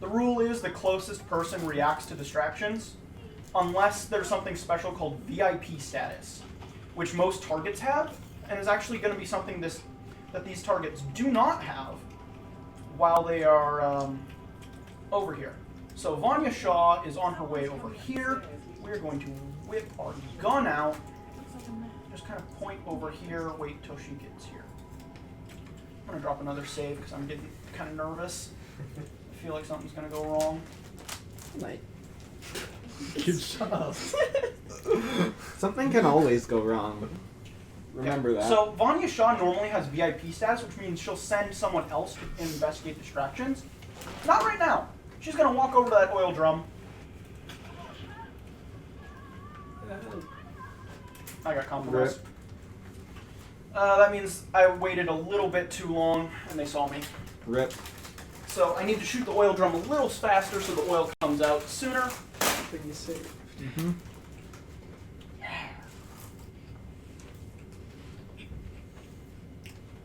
The rule is the closest person reacts to distractions, unless there's something special called VIP status, which most targets have, and is actually going to be something that these targets do not have while they are over here. So Vanya Shaw is on her way over here. We're going to whip our gun out. Just kind of point over here, wait till she gets here. I'm going to drop another save because I'm getting kind of nervous. I feel like something's going to go wrong. Nice. Good job. Something can always go wrong. Remember that. So Vanya Shaw normally has VIP status, which means she'll send someone else to investigate distractions. Not right now. She's going to walk over to that oil drum. I got compromised. That means I waited a little bit too long, and they saw me. Rip. So I need to shoot the oil drum a little faster so the oil comes out sooner. Thing you say. Mm-hmm.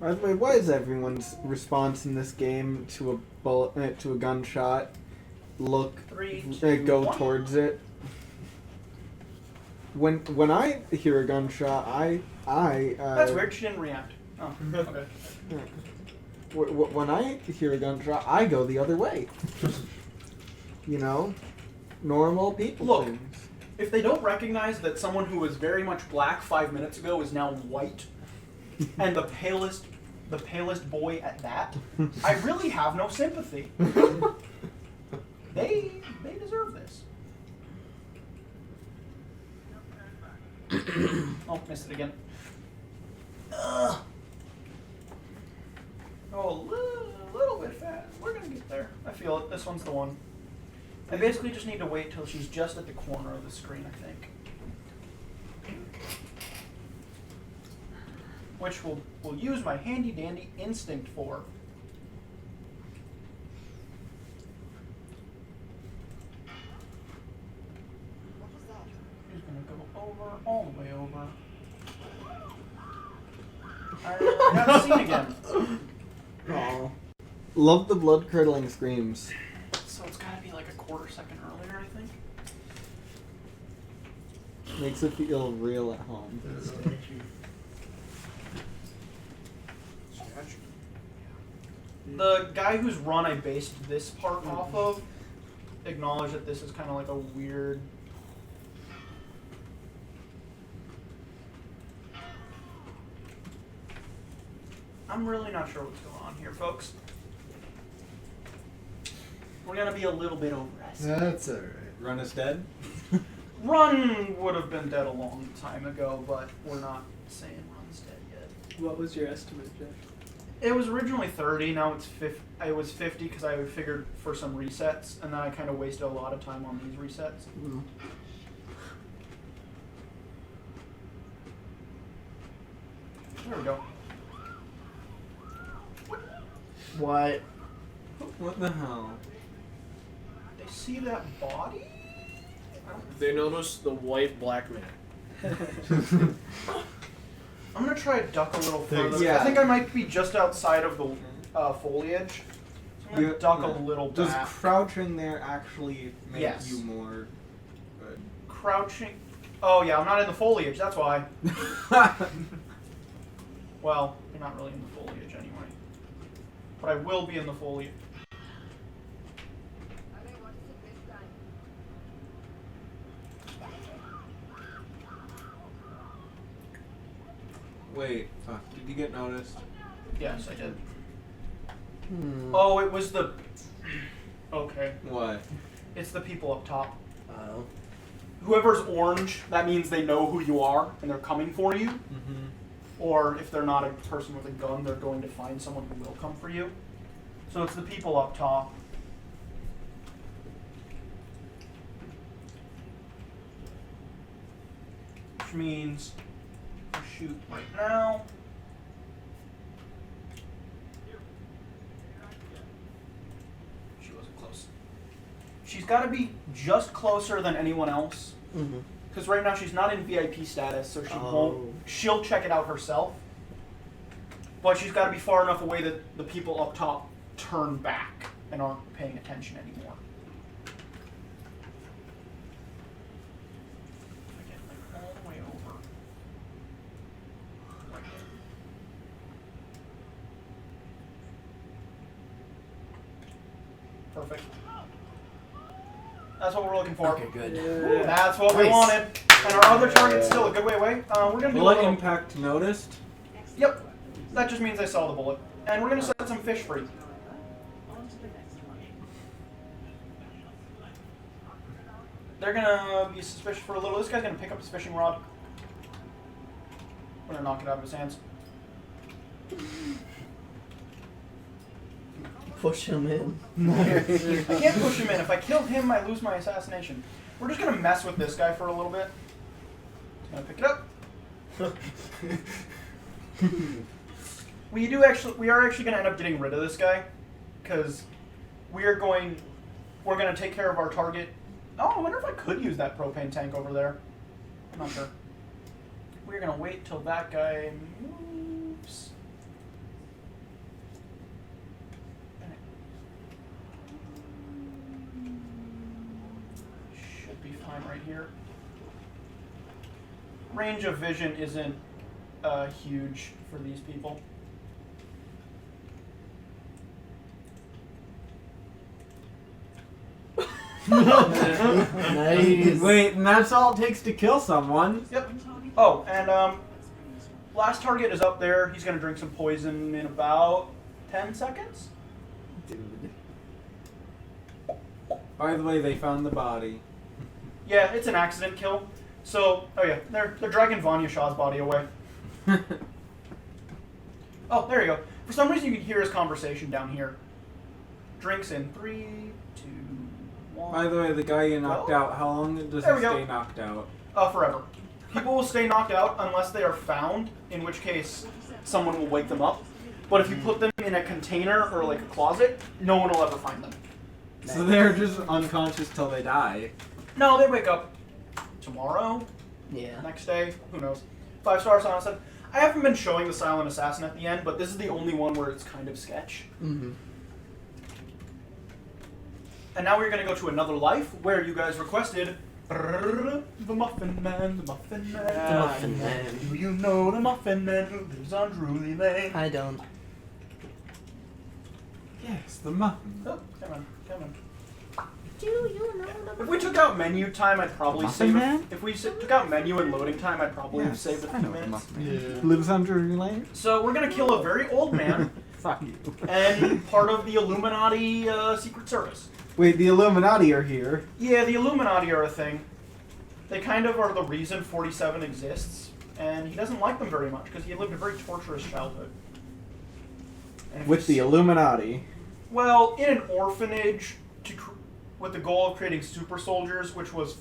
By the way, why is everyone's response in this game to a bullet, to a gunshot, look, 3, 2, go 1. towards it? When I hear a gunshot, I That's weird. She didn't react. Oh, okay. When I hear a gunshot, I go the other way. You know, normal people Look. things. If they don't recognize that someone who was very much black 5 minutes ago is now white, and the palest the palest boy at that, I really have no sympathy. They deserve this. Oh, missed it again. Ugh. Oh, a little bit fast. We're gonna get there. I feel it. This one's the one. I basically just need to wait till she's just at the corner of the screen, I think. Which we'll use my handy dandy instinct for. She's gonna go over, all the way over. I got the scene again. Aw. Love the blood-curdling screams. So it's gotta be like a quarter second earlier, I think. Makes it feel real at home. The guy whose run I based this part off of acknowledged that this is kind of like a weird. I'm really not sure what's going on here, folks. We're gonna be a little bit overestimated. That's alright. Run is dead? Run would have been dead a long time ago, but we're not saying Run's dead yet. What was your estimate, Jeff? It was originally 30, now it's 50. It was 50 because I figured for some resets, and then I kind of wasted a lot of time on these resets. Mm. There we go. What? What the hell? They see that body? I don't- They noticed the white black man. I'm gonna try to duck a little further. Yeah. I think I might be just outside of the foliage. So I'm gonna duck a little Does back. crouching there actually make Yes. you more good? Crouching. Oh yeah, I'm not in the foliage. That's why. Well, you're not really in the foliage anyway. But I will be in the foliage. Wait, did you get noticed? Yes, I did. Hmm. Oh, it was the. Okay. What? It's the people up top. Oh. Whoever's orange, that means they know who you are and they're coming for you. Mm-hmm. Or if they're not a person with a gun, they're going to find someone who will come for you. So it's the people up top. Which means I shoot right now. She wasn't close. She's got to be just closer than anyone else. Mm-hmm. Because right now she's not in VIP status, so she Oh. won't. She'll check it out herself. But she's got to be far enough away that the people up top turn back and aren't paying attention anymore. If I get like all the way over. Right here. Perfect. That's what we're looking for. Okay, good. Yeah. That's what we Nice. wanted. And our other target's still a good way away. We're gonna do a Bullet little. impact noticed? Yep. That just means I saw the bullet. And we're gonna set some fish free. On to the next one. They're gonna be suspicious for a little. This guy's gonna pick up his fishing rod. We're gonna knock it out of his hands. Push him in. I can't push him in. If I kill him, I lose my assassination. We're just gonna mess with this guy for a little bit. Gonna pick it up. We are actually gonna end up getting rid of this guy, because we're gonna take care of our target. Oh, I wonder if I could use that propane tank over there. I'm not sure. We're gonna wait till that guy moves. Should be fine right here. Range of vision isn't huge for these people. Nice. Wait, and that's all it takes to kill someone? Yep. Oh, and last target is up there. He's gonna drink some poison in about 10 seconds. Dude. By the way, they found the body. Yeah, it's an accident kill. So, oh yeah, they're dragging Vanya Shaw's body away. Oh, there you go. For some reason, you can hear his conversation down here. Drinks in 3, 2, 1. By the way, the guy you knocked Go. out, how long does There he we go. stay knocked out? Forever. People will stay knocked out unless they are found, in which case someone will wake them up. But if you put them in a container or like a closet, no one will ever find them. So they're just unconscious till they die. No, they wake up tomorrow, Yeah. next day, who knows. 5-star Silent Assassin. I haven't been showing the Silent Assassin at the end, but this is the only one where it's kind of sketch. Mm-hmm. And now we're going to go to another life where you guys requested the Muffin Man, the Muffin Man. The Muffin Man. Do you know the Muffin Man who lives on Drury Lane? I don't. Yes, the muffin. Oh, come on, come on. Do you know the If we took out menu time, I'd probably Muffin save Man? it. If we took out menu and loading time, I'd probably Yes, save a I few know the minutes. muffin. Lives on Drury Lane? So we're going to kill a very old man Fuck you. and part of the Illuminati Secret Service. Wait, the Illuminati are here. Yeah, the Illuminati are a thing. They kind of are the reason 47 exists, and he doesn't like them very much because he lived a very torturous childhood. And if With you the s- Illuminati. Well, in an orphanage with the goal of creating super soldiers, which was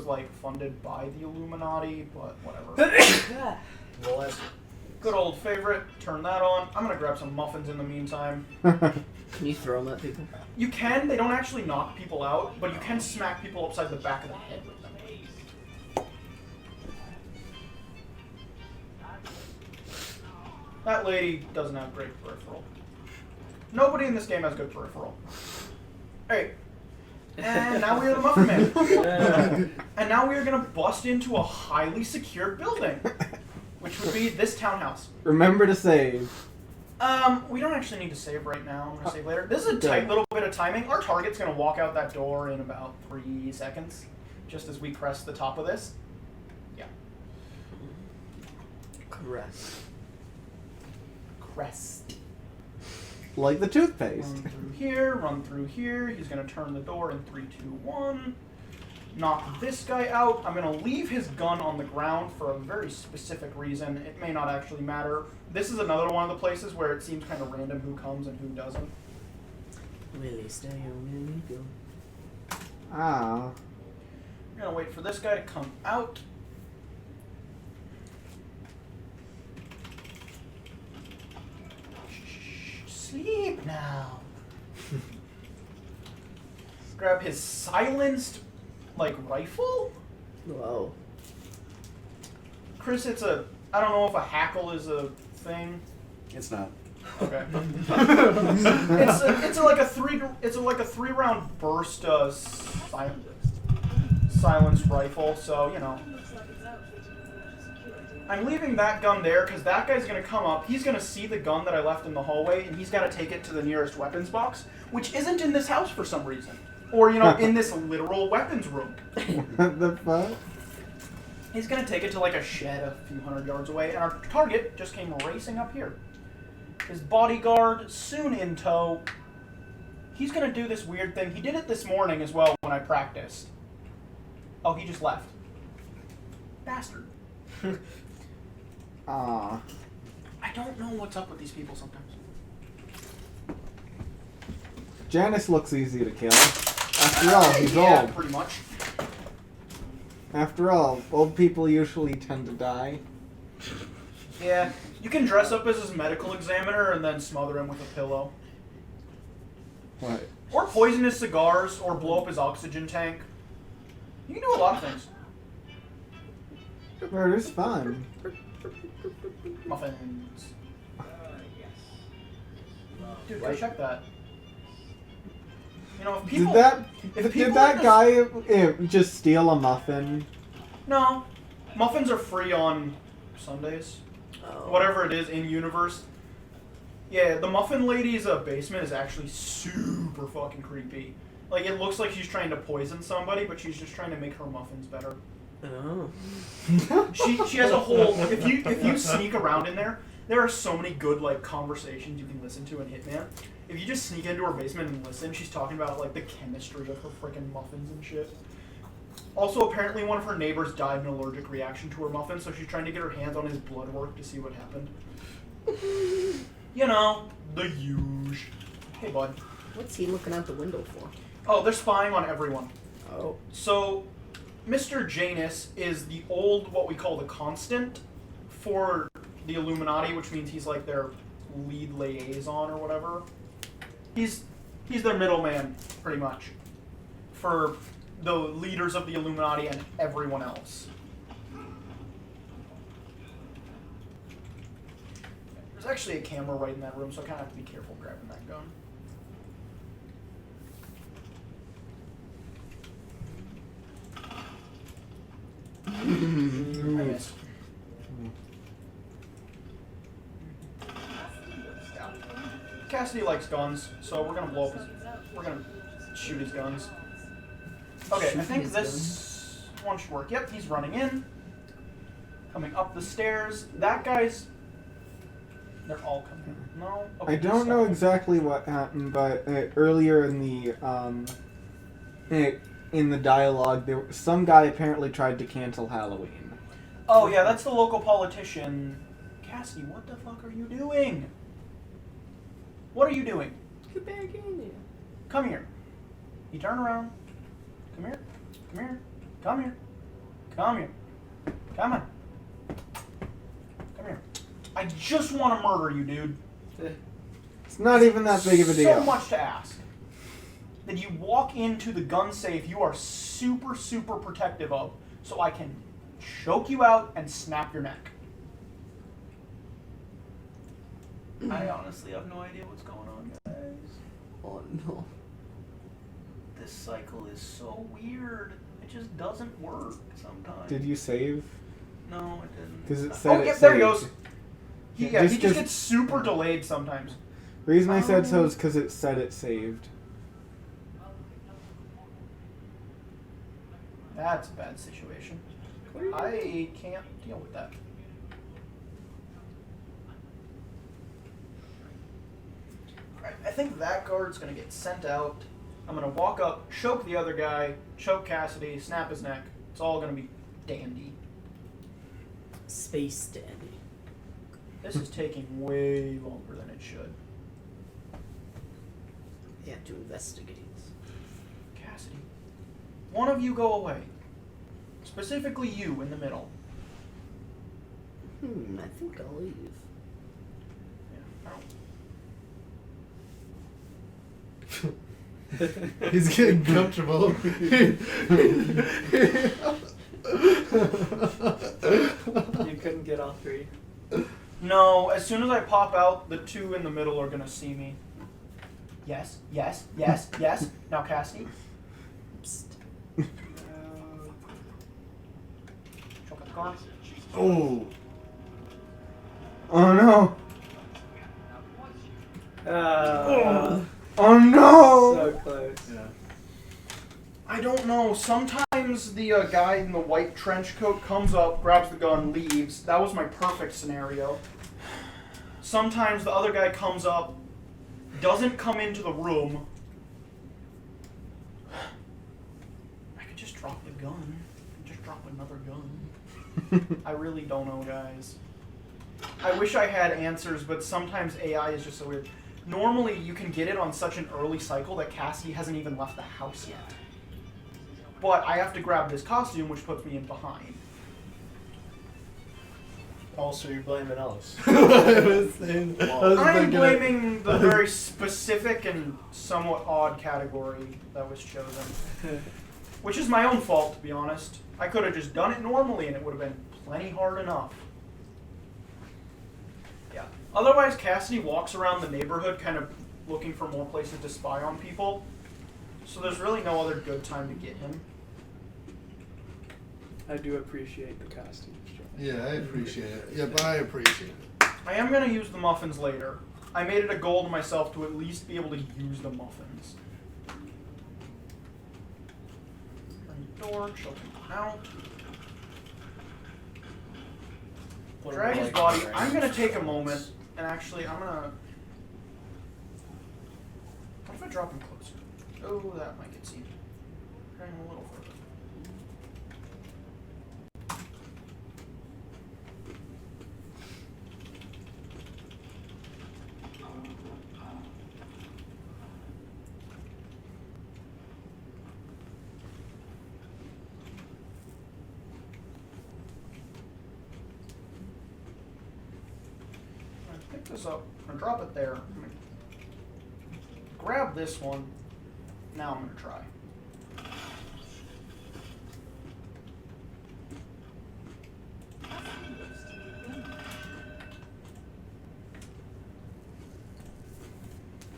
like funded by the Illuminati, but whatever. Good old favorite. Turn that on. I'm gonna grab some muffins in the meantime. Can you throw them at people? You can. They don't actually knock people out, but you can smack people upside the back of the head with them. That lady doesn't have great peripheral. Nobody in this game has good peripheral. Hey. And now we're the Muffin Man. And now we are going to bust into a highly secured building, which would be this townhouse. Remember to save. We don't actually need to save right now. I'm going to save later. This is a tight little bit of timing. Our target's going to walk out that door in about 3 seconds, just as we press the top of this. Yeah. Crest. Like the toothpaste. Run through here. He's going to turn the door in 3, 2, 1. Knock this guy out. I'm going to leave his gun on the ground for a very specific reason. It may not actually matter. This is another one of the places where it seems kind of random who comes and who doesn't. Willie, stay or will you go? Ah. I'm going to wait for this guy to come out. Sleep now. Grab his silenced, rifle? Whoa. Chris, it's a... I don't know if a hackle is a thing. It's not. Okay. it's like a 3-round burst silenced rifle, so, you know. I'm leaving that gun there because that guy's going to come up. He's going to see the gun that I left in the hallway, and he's got to take it to the nearest weapons box, which isn't in this house for some reason. Or, you know, in this literal weapons room. What the fuck? He's going to take it to, a shed a few hundred yards away, and our target just came racing up here. His bodyguard, soon in tow. He's going to do this weird thing. He did it this morning as well when I practiced. Oh, he just left. Bastard. Ah. I don't know what's up with these people sometimes. Janice looks easy to kill. After all, he's Yeah, old. pretty much. After all, old people usually tend to die. Yeah, you can dress up as his medical examiner and then smother him with a pillow. What? Or poison his cigars, or blow up his oxygen tank. You can do a lot of things. Murder's fun. Muffins. Dude, go check that. You know, if people... Did that guy just steal a muffin? No. Muffins are free on Sundays. Oh. Whatever it is, in-universe. Yeah, the Muffin Lady's basement is actually super fucking creepy. It looks like she's trying to poison somebody, but she's just trying to make her muffins better. Oh. She has a whole. If you sneak around in there, there are so many good like conversations you can listen to in Hitman. If you just sneak into her basement and listen, she's talking about like the chemistry of her freaking muffins and shit. Also, apparently one of her neighbors died in an allergic reaction to her muffins, so she's trying to get her hands on his blood work to see what happened. You know, the huge. Hey, bud. What's he looking out the window for? Oh, they're spying on everyone. Oh. So, Mr. Janus is the old, what we call the constant for the Illuminati, which means he's like their lead liaison or whatever. He's their middleman, pretty much, for the leaders of the Illuminati and everyone else. There's actually a camera right in that room, so I kind of have to be careful grabbing that gun. I missed. Cassidy likes guns, so we're gonna blow up his. We're gonna shoot his guns. Okay, I think this one should work. Yep, he's running in. Coming up the stairs. That guy's. They're all coming. No. Okay, I don't know exactly what happened, but earlier in the dialogue, some guy apparently tried to cancel Halloween. Oh yeah, that's the local politician. Cassidy, what the fuck are you doing? What are you doing? Get back in there. Come here. You turn around. Come here. Come here. Come here. Come here. Come on. Come here. I just want to murder you, dude. It's not even that big of a deal. So much to ask. That you walk into the gun safe you are super, super protective of, so I can choke you out and snap your neck. I honestly have no idea what's going on, guys. Oh no. This cycle is so weird. It just doesn't work sometimes. Did you save? No, it didn't. Because it said Oh, it yeah, there he saved. goes. He just Just- gets super delayed sometimes. The reason I said so is because it said it saved. That's a bad situation. I can't deal with that. Alright, I think that guard's gonna get sent out. I'm gonna walk up, choke the other guy, choke Cassidy, snap his neck. It's all gonna be dandy. Space dandy. This is taking way longer than it should. You have to investigate. Cassidy, one of you go away. Specifically you in the middle. I think I'll leave. Yeah, He's getting comfortable. You couldn't get all three. No, as soon as I pop out, the two in the middle are gonna see me. Yes, yes, yes, yes. Now Cassidy. Psst. Choke the guard. Oh. Oh no! Oh, Oh no! so close. Yeah. I don't know. Sometimes the guy in the white trench coat comes up, grabs the gun, leaves. That was my perfect scenario. Sometimes the other guy comes up, doesn't come into the room. I could just drop the gun. Just drop another gun. I really don't know, guys. I wish I had answers, but sometimes AI is just so weird. Normally, you can get it on such an early cycle that Cassie hasn't even left the house yet. But I have to grab this costume, which puts me in behind. Also, you're blaming us. I was saying. I'm blaming the very specific and somewhat odd category that was chosen. Which is my own fault, to be honest. I could have just done it normally and it would have been plenty hard enough. Yeah. Otherwise, Cassidy walks around the neighborhood kind of looking for more places to spy on people. So there's really no other good time to get him. I do appreciate the costumes. Yeah, I appreciate it. Yeah, but I appreciate it. I am going to use the muffins later. I made it a goal to myself to at least be able to use the muffins. Turn the door, choke him out. Put drag him, his like, body. right I'm gonna next take to a us. moment and actually I'm gonna. What if I drop him closer? Oh, that might get seen. Drag him a little further. I'm gonna pick this up. I'm gonna drop it there. I'm gonna grab this one. Now I'm gonna try.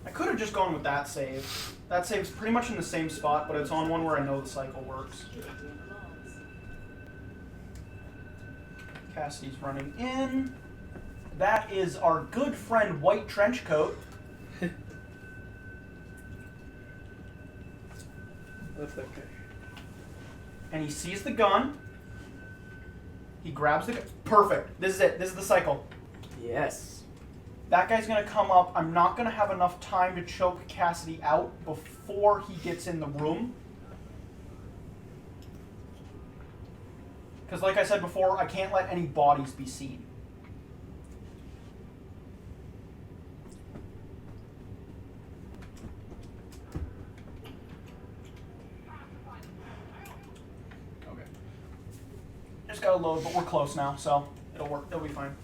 I could have just gone with that save. That save's pretty much in the same spot, but it's on one where I know the cycle works. Cassidy's running in. That is our good friend White Trenchcoat. That's okay. And he sees the gun. He grabs the gun. Perfect. This is it. This is the cycle. Yes. That guy's going to come up. I'm not going to have enough time to choke Cassidy out before he gets in the room. Because like I said before, I can't let any bodies be seen. Okay. Just got to load, but we're close now, so it'll work. It'll be fine.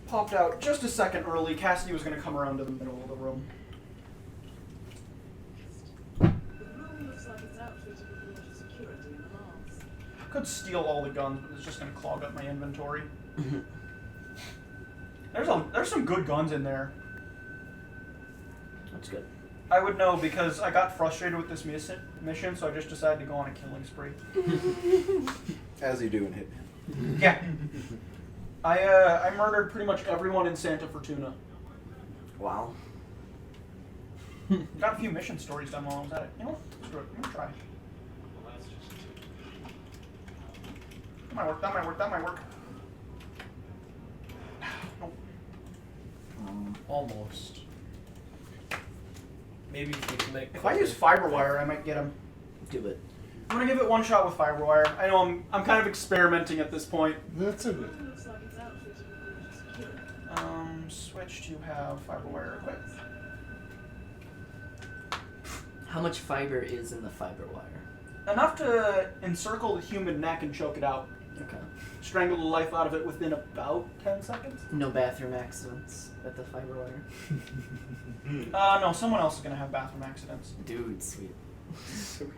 Popped out just a second early. Cassidy was going to come around to the middle of the room. The room looks like it's outfitted with a lot of security and alarms. Could steal all the guns, but it's just going to clog up my inventory. There's some good guns in there. That's good. I would know because I got frustrated with this mission, so I just decided to go on a killing spree. As you do in Hitman. Yeah. I murdered pretty much everyone in Santa Fortuna. Wow. Got a few mission stories done while I was at it. You know what? Screw it. I'm gonna try. That might work. That might work. That might work. Nope. Almost. Maybe if we can make. If I use fiber wire, I might get him. Do it. I'm gonna give it one shot with fiber wire. I know I'm kind of experimenting at this point. That's a The bit. room looks like it's outfitted with a lot of security. Switch to have fiber wire equipped. How much fiber is in the fiber wire? Enough to encircle the human neck and choke it out. Okay. Strangle the life out of it within about 10 seconds. No bathroom accidents with the fiber wire? No, someone else is gonna have bathroom accidents. Dude, sweet. Sweet.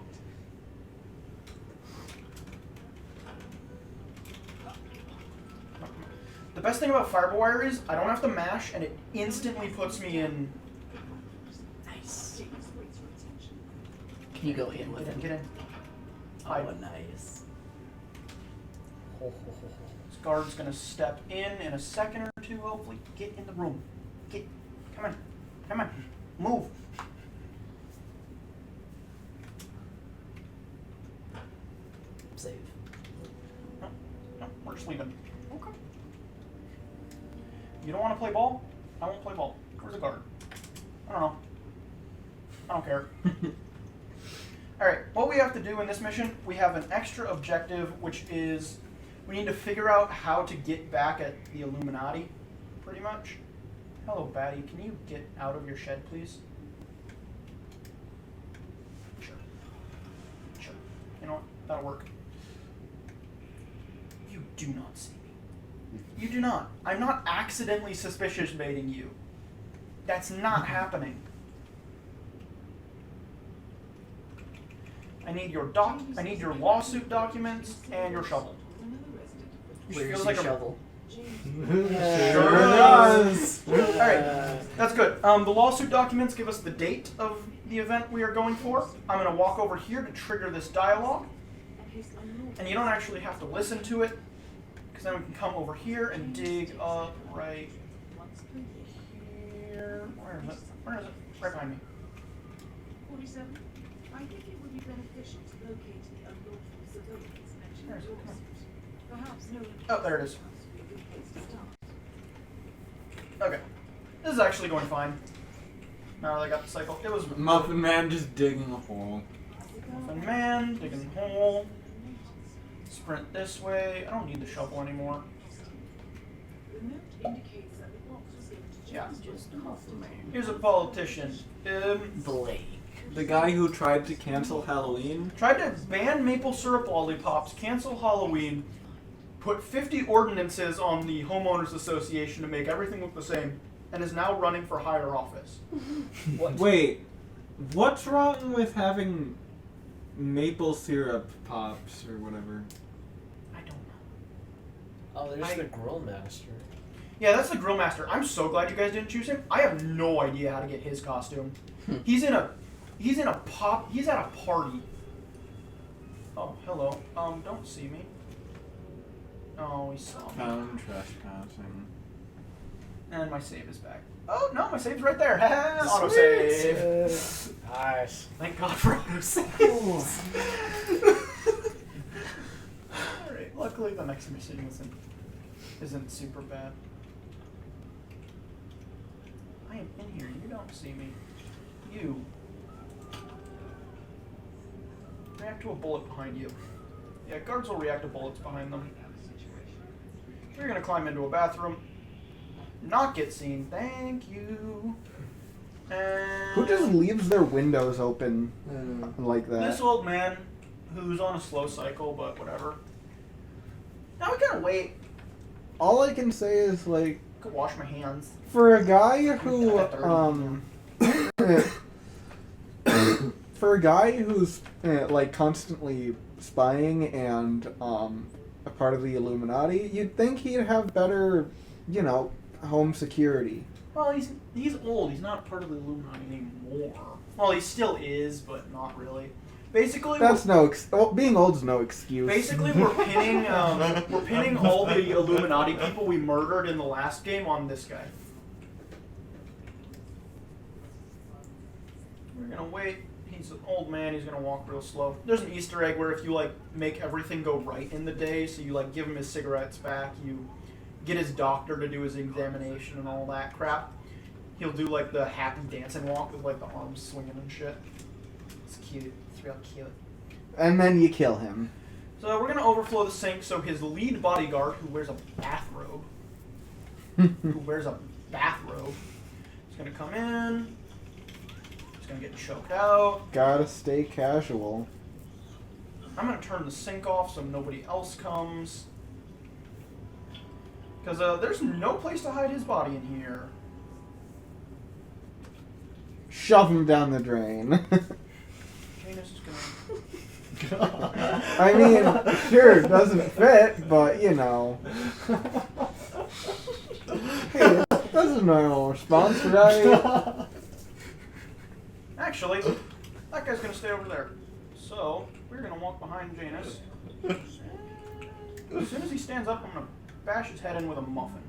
The best thing about fiber wire is I don't have to mash, and it instantly puts me in. Nice. It great for attention. Can you go in with Get in, him? get in. Oh, nice. This guard's gonna step in a second or two, hopefully. Get in the room. Come on. Come on. Move. Save. No, we're just leaving. Okay. You don't want to play ball? I won't play ball. Where's the guard? I don't know. I don't care. Alright, what we have to do in this mission, we have an extra objective, which is we need to figure out how to get back at the Illuminati, pretty much. Hello, Batty. Can you get out of your shed, please? Sure. Sure. You know what? That'll work. You do not see me. You do not. I'm not accidentally suspicious baiting you. That's not happening. I need your I need your lawsuit documents and your shovel. Which Where's feels your like a shovel? Sure does. Alright, that's good. The lawsuit documents give us the date of the event we are going for. I'm going to walk over here to trigger this dialogue. And you don't actually have to listen to it, because then we can come over here and dig up right here. Where is it? Where is it? Right behind me. 47. I think it would be beneficial to locate the unlawful surveillance mentioned Where is in it? the Come on. lawsuit. Perhaps no one Oh, there it is. would be a good place to start. Okay. This is actually going fine. Now that I got the cycle. It was Muffin Man just digging a hole. Muffin Man, digging a hole. Sprint this way. I don't need the shovel anymore. The note indicates that the box was given to Yeah. Just Muffin Man. Here's a politician. Blake. The guy who tried to cancel Halloween. Tried to ban maple syrup lollipops, cancel Halloween, put 50 ordinances on the homeowners association to make everything look the same, and is now running for higher office. Wait, what's wrong with having maple syrup pops or whatever? I don't know. Oh, there's I- the grill master. Yeah, that's the grill master. I'm so glad you guys didn't choose him. I have no idea how to get his costume. He's at a party. Oh, hello. Don't see me. Oh, he saw me. Found trespassing. And my save is back. Oh no, my save's right there. Auto save. Nice. Thank God for auto saves. Alright, luckily the next mission isn't super bad. I am in here, you don't see me. You. React to a bullet behind you. Yeah, guards will react to bullets behind them. We're gonna climb into a bathroom. Not get seen, thank you. And Who just leaves their windows open like that? this old man who's on a slow cycle, but whatever. Now we gotta wait. All I can say is, like, Could wash my hands. for a guy who, for a guy who's, like, constantly spying and, a part of the Illuminati, you'd think he'd have better, you know, home security. Well, he's old. He's not part of the Illuminati anymore. Well, he still is, but not really. Basically, That's being old's no excuse. basically we're pinning all the Illuminati people we murdered in the last game on this guy. We're gonna wait. He's an old man. He's gonna walk real slow. There's an Easter egg where if you like make everything go right in the day, so you like give him his cigarettes back, you get his doctor to do his examination and all that crap. He'll do like the happy dancing walk with like the arms swinging and shit. It's cute. It's real cute. And then you kill him. So we're gonna overflow the sink so his lead bodyguard, who wears a bathrobe, is gonna come in. He's gonna get choked out. Gotta stay casual. I'm gonna turn the sink off so nobody else comes. Because there's no place to hide his body in here. Shove him down the drain. Janus is gonna... I mean, sure, it doesn't fit, but, you know. Hey, that's a normal response, right? Actually, that guy's gonna stay over there. So, we're gonna walk behind Janus. As soon as he stands up, I'm gonna bash his head in with a muffin.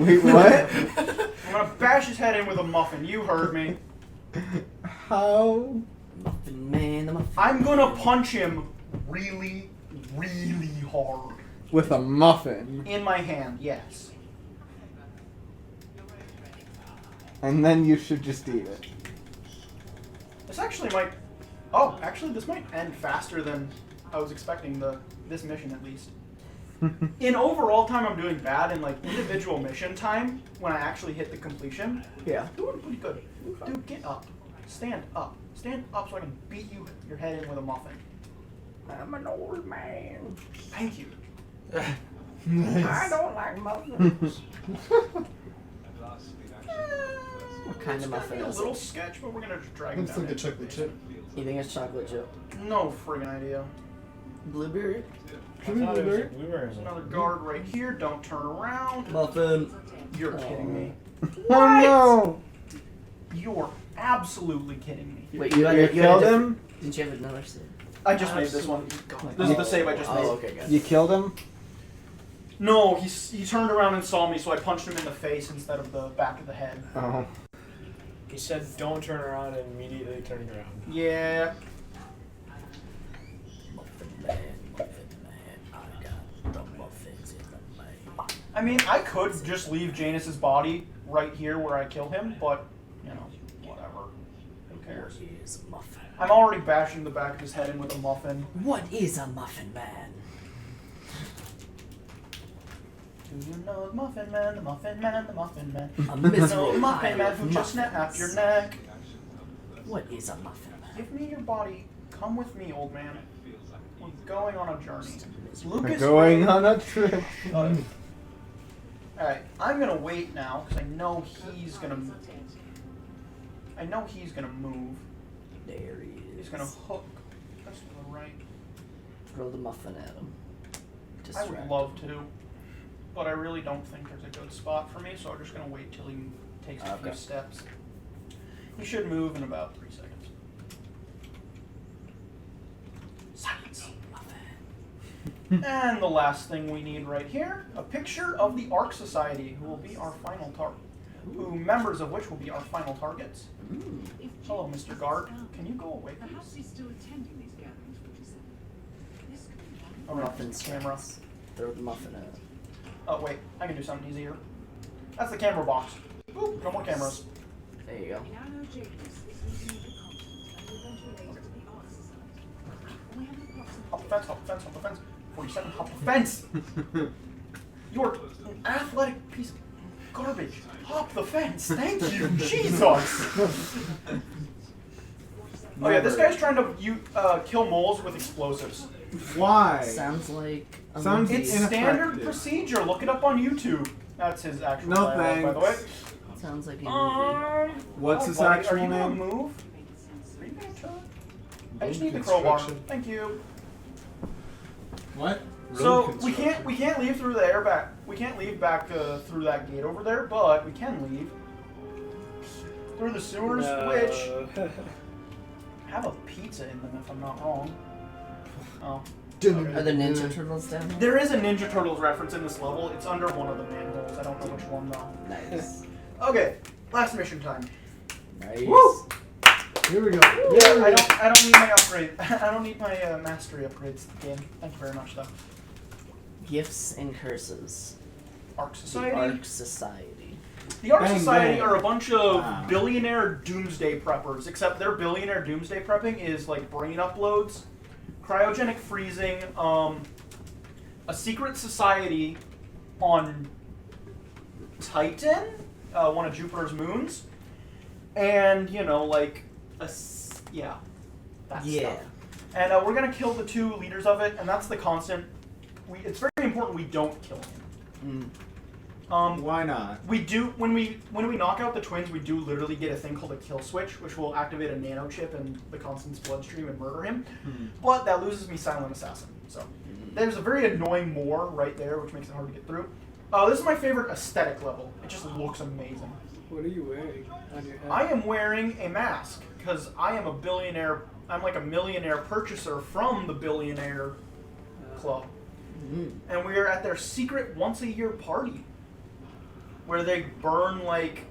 Wait, what? I'm gonna bash his head in with a muffin. You heard me. How? Muffin Man, the Muffin. I'm gonna punch him really, really hard. With a muffin. In my hand, yes. And then you should just eat it. This actually might... Oh, actually, this might end faster than I was expecting this mission, at least. In overall time, I'm doing bad. In, like, individual mission time, when I actually hit the completion, Yeah. doing pretty good. Dude, get up. Stand up. Stand up so I can beat your head in with a muffin. I'm an old man. Thank you. I don't like muffins. What kind It's of gonna muffin be a is little it? sketch, but we're gonna just drag it Looks down. like a chocolate chip. You think it's chocolate chip? No friggin' idea. Blueberry? I thought it was a blueberry. There's another guard right here. Don't turn around. Muffin. You're kidding me. Oh no! You're absolutely kidding me. Wait, You had killed a him? Didn't you have another save? I just made this one. This is the save I just made. Oh, okay, good. You killed him? No, he turned around and saw me, so I punched him in the face instead of the back of the head. Oh. He said, "Don't turn around," and immediately turned around. Yeah. Muffin Man, Muffin Man, I got I mean, I could just leave Janus's body right here where I kill him, but, you know, whatever. Who cares? What is a muffin? I'm already bashing the back of his head in with a muffin. What is a muffin man? Do you know the Muffin Man, the Muffin Man, the Muffin Man? A No, miserable the Muffin pile Man of who just muffins. snapped your neck. What is a muffin man? Give me your body. Come with me, old man. We're going on a journey. We're Lucas going Ray- on a trip. Alright, I'm gonna wait now because I know he's gonna move. There he is. He's gonna hook us to the right. Throw the muffin at him. I Distract. would love to, but I really don't think there's a good spot for me, so I'm just gonna wait till he takes a few Okay. steps. He should move in about 3 seconds. Silence. And the last thing we need right here, a picture of the Ark Society, who will be our final target. Who members of which will be our final targets. Ooh. If Hello, James Mr. is Guard. found, Can you go away, Perhaps please? he's still attending these gatherings, 47. This could be one. Oh, no, Muffin it's the camera. scraps. Throw the muffin at him. Oh, wait. I can do something easier. That's the camera box. Boop, no more cameras. There you go. We now know James is using the continent and will eventually to the Art Society. We have an approximate Hop the fence, hop the fence, hop the fence. 47, hop the fence! You're an athletic piece of garbage. Hop the fence. Thank you. Jesus. Oh yeah, this guy's trying to kill moles with explosives. Why? Sounds like a Sounds movie. It's ineffective. standard procedure. Look it up on YouTube. That's his actual No dialogue, by the way. thanks. Sounds like a movie. What's oh, his buddy, actual are you gonna name? move? Are you gonna try? I just need the crowbar. Thank you. What? So we can't leave through the airback. We can't leave back through that gate over there, but we can leave through the sewers, which have a pizza in them if I'm not wrong. Oh. Are the Ninja Turtles down there? There is a Ninja Turtles reference in this level. It's under one of the manholes. I don't know which one though. Nice. Okay, last mission time. Nice. Woo! Here we go. Yeah, I don't need my upgrade. I don't need my mastery upgrades game. Thank you very much though. Gifts and curses. Ark The Society. Ark Society. The Ark Bang, Society bang. are a bunch of Wow. billionaire doomsday preppers, except their billionaire doomsday prepping is like brain uploads, cryogenic freezing, a secret society on Titan, one of Jupiter's moons, and you know, like that Yeah. stuff. And we're gonna kill the two leaders of it, and that's the constant. It's very important we don't kill him. Why not? We do when we knock out the twins, we do literally get a thing called a kill switch, which will activate a nano chip in the Constant's bloodstream and murder him. But that loses me Silent Assassin. So there's a very annoying Moor right there, which makes it hard to get through. This is my favorite aesthetic level. It just looks amazing. What are you wearing on your head? I am wearing a mask because I am a billionaire. I'm like a millionaire purchaser from the billionaire club. And we are at their secret once-a-year party, where they burn like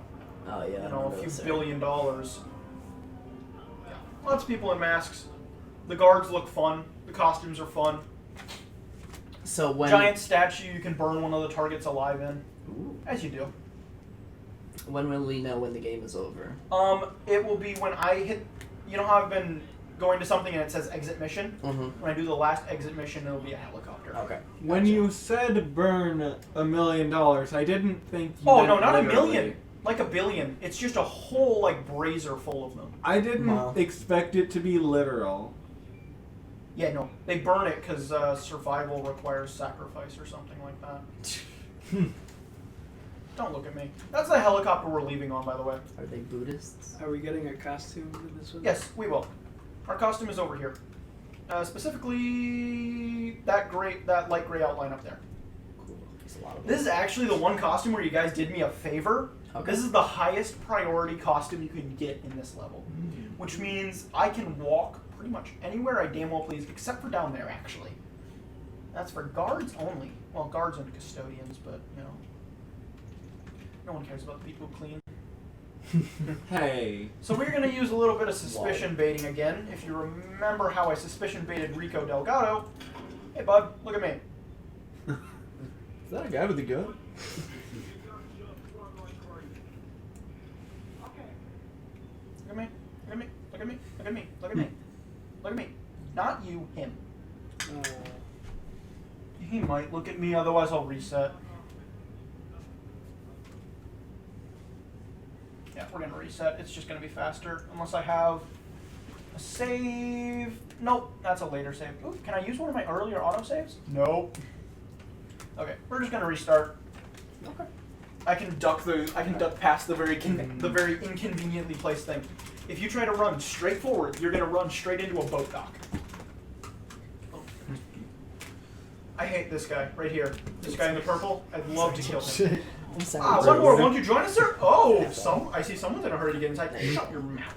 Oh yeah. you know, a few $billion. Yeah. Lots of people in masks. The guards look fun. The costumes are fun. So when Giant statue you can burn one of the targets alive in, Ooh. as you do. When will we know when the game is over? It will be when I hit. You know how I've been going to something and it says exit mission. Mm-hmm. When I do the last exit mission, it'll be a helicopter. Okay. When you said burn $1 million, I didn't think you Oh meant no, not literally. a million. Like a billion. It's just a whole like brazier full of them. I didn't Wow. expect it to be literal. Yeah, no, they burn it because survival requires sacrifice or something like that. Don't look at me. That's the helicopter we're leaving on, by the way. Are they Buddhists? Are we getting a costume in this one? Yes, we will. Our costume is over here. Specifically, that light gray outline up there. Cool. There's a lot of This is actually the one costume where you guys did me a favor. Okay. This is the highest priority costume you can get in this level. Which means I can walk pretty much anywhere I damn well please, except for down there, actually. That's for guards only. Well, guards and custodians, but, you know. No one cares about the people who clean. Hey. So we're going to use a little bit of suspicion baiting again. If you remember how I suspicion baited Rico Delgado. Hey, bud, look at me. Is that a guy with a gun? Look at me. Look at me. Look at me. Look at me. Look at me. Look at me. Not you, him. He might look at me, otherwise I'll reset. Yeah, we're gonna reset. It's just gonna be faster. Unless I have a save. Nope, that's a later save. Ooh, can I use one of my earlier autosaves? Nope. Okay, we're just gonna restart. Okay. I can duck past the very inconveniently placed thing. If you try to run straight forward, you're gonna run straight into a boat dock. I hate this guy right here. This guy in the purple. I'd love to kill him. I'm sorry. Ah, one more. Won't you join us, sir? Oh, I see someone's in a hurry to get inside. Shut your mouth.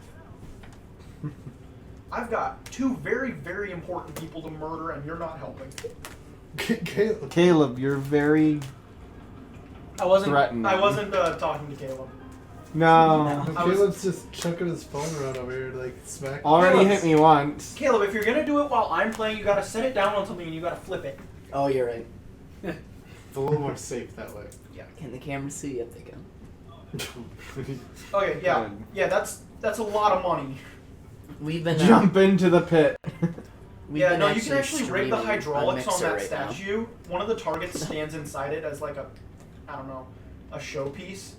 I've got two very, very important people to murder, and you're not helping. Caleb, you're very threatening. I wasn't talking to Caleb. No. Caleb's just chucking his phone around over here, like smack. Already Caleb's- hit me once. Caleb, if you're gonna do it while I'm playing, you gotta set it down on something and you gotta flip it. Oh, you're right. It's a little more safe that way. Can the camera see? Yep, they can. Okay, yeah, that's a lot of money. We've been Jump into the pit. we've Yeah, been no, you can actually rig the streaming hydraulics on Mixer that right now. statue. One of the targets stands inside it as like a showpiece.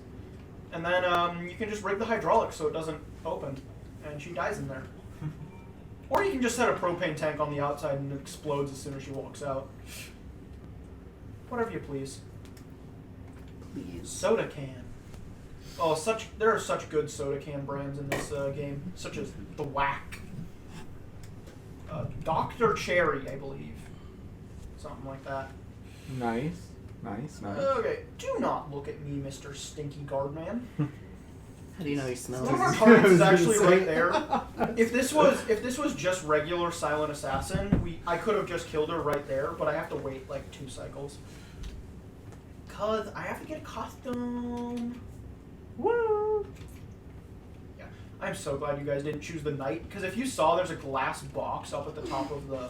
And then you can just rig the hydraulics so it doesn't open, and she dies in there. Or you can just set a propane tank on the outside and it explodes as soon as she walks out. Whatever you please. Please. Soda can. Oh, there are such good soda can brands in this game, such as the Whack, Dr. Cherry, I believe, something like that. Nice. Okay, do not look at me, Mr. Stinky Guardman. How do you know he smells? One of our targets is actually right there. If this was just regular Silent Assassin, I could have just killed her right there, but I have to wait like 2 cycles. Cause I have to get a costume. Woo! Yeah, I'm so glad you guys didn't choose the knight, because if you saw, there's a glass box up at the top of the.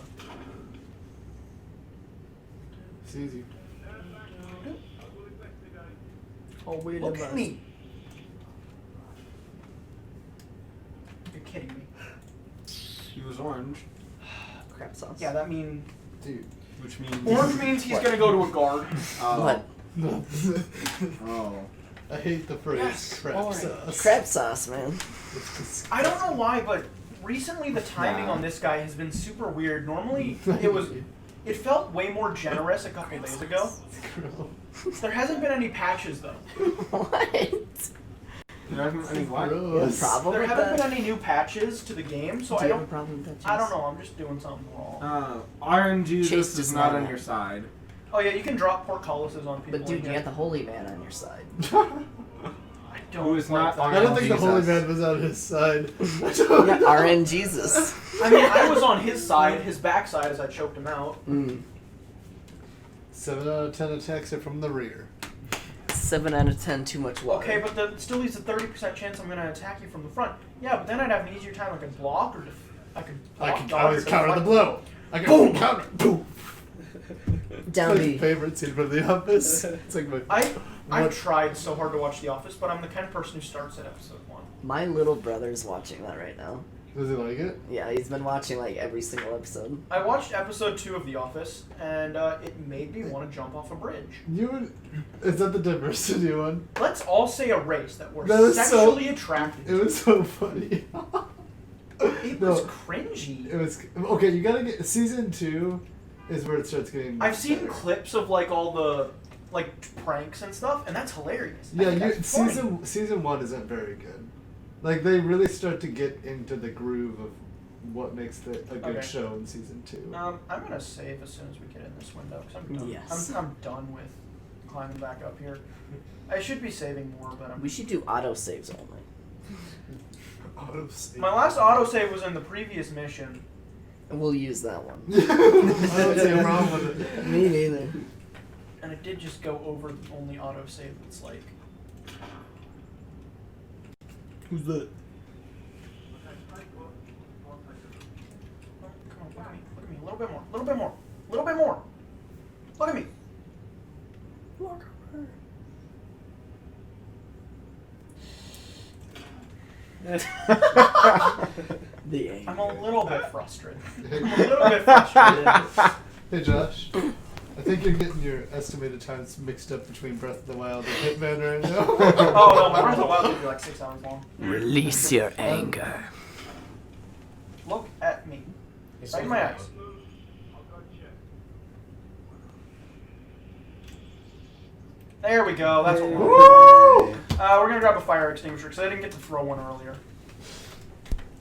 It's easy. Oh, wait Look at me. You're kidding me. He was orange, Crap sauce. Yeah, that means Dude. which means orange means he's gonna go to a guard. What? Oh. I hate the phrase Yes. crap Alright. sauce. Crab sauce, man. It's disgusting. I don't know why, but recently the timing Nah. on this guy has been super weird. Normally, it felt way more generous a couple days ago. There hasn't been any patches though. What? There hasn't any what? You have a Gross. problem There with haven't that? been any new patches to the game, so Do I you have a don't. problem with that? I don't know. I'm just doing something wrong. RNG Chase is does not not on know. your side. Oh yeah, you can drop portcolosis on people. But dude, and you get- got the holy man on your side. I don't Who is like not that. on I don't think the Jesus. holy man was on his side. Yeah, RN Jesus. I mean, I was on his side, his backside, as I choked him out. 7 out of 10 attacks are from the rear. 7 out of 10, too much water. Okay, but that still leaves a 30% chance I'm going to attack you from the front. Yeah, but then I'd have an easier time. I could block or I could. I block, can dodge, always or counter the deflect. blow. I can Boom! counter. Boom. Down My B. favorite scene from The Office. It's like my. I've What? tried so hard to watch The Office, but I'm the kind of person who starts at episode 1. My little brother's watching that right now. Does he like it? Yeah, he's been watching like every single episode. I watched episode 2 of The Office, and it made me want to jump off a bridge. You would. Is that the diversity one? Let's all say a race that we're That is so- sexually attracted It to. was so funny. It was cringy. It was okay. You gotta get season 2 is where it starts getting. I've seen better. clips of like all the pranks and stuff, and that's hilarious. I Yeah, think that's funny. season 1 isn't very good. Like they really start to get into the groove of what makes a good Okay. show in season 2. I'm gonna save as soon as we get in this window, because I'm done. Yes. I'm done with climbing back up here. I should be saving more, but I'm. We should do auto saves only. Autosave. My last autosave was in the previous mission. And we'll use that one. I don't see a problem with it. Me neither. And it did just go over the only autosave that's like. Who's that? Come on, look at me. Look at me. A little bit more. A little bit more. A little bit more. Look at me. Look at her. The anger. I'm a little bit frustrated. I'm a little bit frustrated. Hey Josh, I think you're getting your estimated times mixed up between Breath of the Wild and Hitman right now. Oh no, my Breath of the Wild will be like 6 hours long. Release your anger. Look at me. He's Right in my looking eyes. There we go. That's what we're doing. We're gonna grab a fire extinguisher because I didn't get to throw one earlier.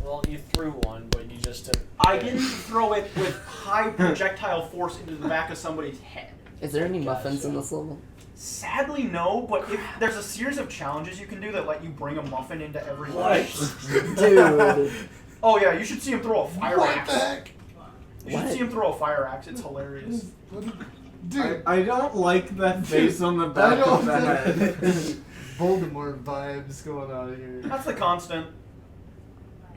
Well, you threw one, but you just didn't. I didn't throw it with high projectile force into the back of somebody's head. Is there any muffins in this level? Sadly, no. But if there's a series of challenges you can do that let you bring a muffin into every What? life. Dude. Oh yeah, you should see him throw a fire What axe. the heck? You should What? see him throw a fire axe. It's hilarious. Dude, I don't like that face on the back of the head. Voldemort vibes going on here. That's the constant.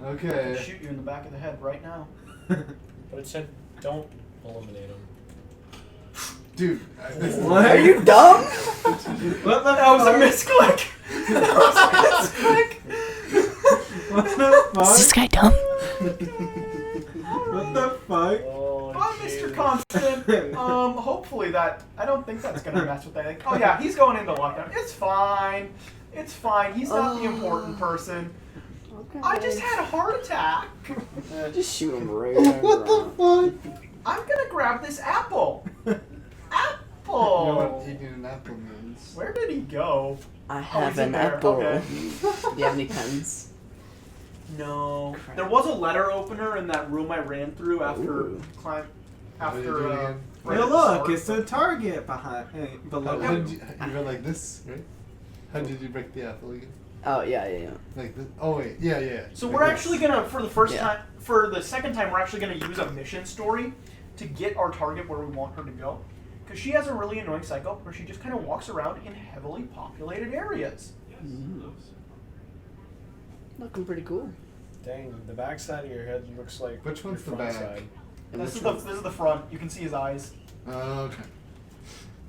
I can Okay. shoot you in the back of the head right now. But it said don't eliminate him. Dude, What? Are you dumb? What the That was a fuck? misclick. That was a misclick. What the fuck? Is this guy dumb? What the fuck? Oh, Bye, Mr. Constant. Hopefully that. I don't think that's gonna mess with anything. Oh yeah, he's going into lockdown. It's fine. It's fine. He's not the important person. Okay. I just had a heart attack. Just shoot him right. what the fuck? I'm gonna grab this apple. You know what Apple. eating an apple means? Where did he go? I have he's in an there. apple. Okay. Do you have any pens? No. Crap. There was a letter opener in that room I ran through after Ooh. climb. What did you do After. again? right Hey, at the look, start. it's a target behind, below. How did you went like this, right? How did you break the apple again? Oh yeah. Like this? Oh wait, yeah. So Like we're this. actually gonna, for the first Yeah. time, for the second time, we're actually gonna use a mission story to get our target where we want her to go. Because she has a really annoying cycle where she just kind of walks around in heavily populated areas. Looking pretty cool. Dang, the back side of your head looks like Which one's your the front back? side. And This which is the one? front. You can see his eyes. Okay.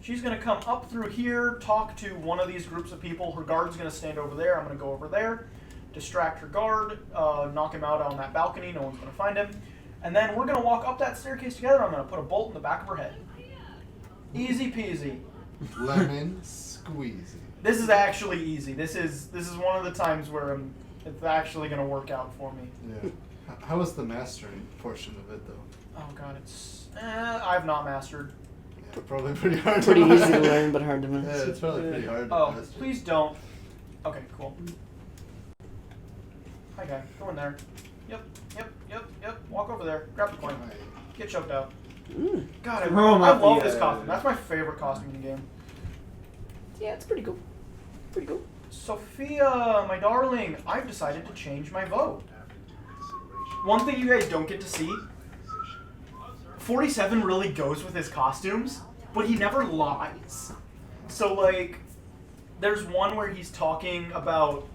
She's gonna come up through here, talk to one of these groups of people. Her guard's gonna stand over there. I'm gonna go over there, distract her guard, knock him out on that balcony. No one's gonna find him. And then we're gonna walk up that staircase together. I'm gonna put a bolt in the back of her head. Easy peasy. Lemon squeezy. This is actually easy. This is one of the times where it's actually gonna work out for me. Yeah. How was the mastering portion of it though? Oh god, it's I've not mastered. Yeah, probably pretty hard. Pretty to easy to master. learn, but hard to Yeah, master. it's probably pretty hard. To Oh, master. please don't. Okay, cool. Hi guy, go in there. Yep. Walk over there. Grab the coin. Get shoved out. God, I love this costume. That's my favorite costume in the game. Yeah, it's pretty cool. Pretty cool. Sophia, my darling, I've decided to change my vote. One thing you guys don't get to see, 47 really goes with his costumes, but he never lies. So, like, there's one where he's talking about,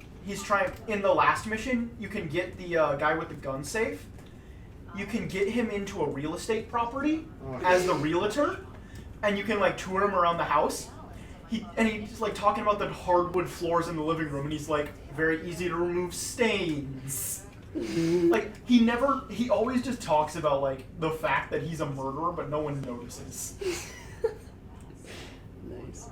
in the last mission, you can get the guy with the gun safe. You can get him into a real estate property as the realtor, and you can, like, tour him around the house. He's like talking about the hardwood floors in the living room, and he's like, very easy to remove stains. Like, he always just talks about like the fact that he's a murderer, but no one notices. Nice.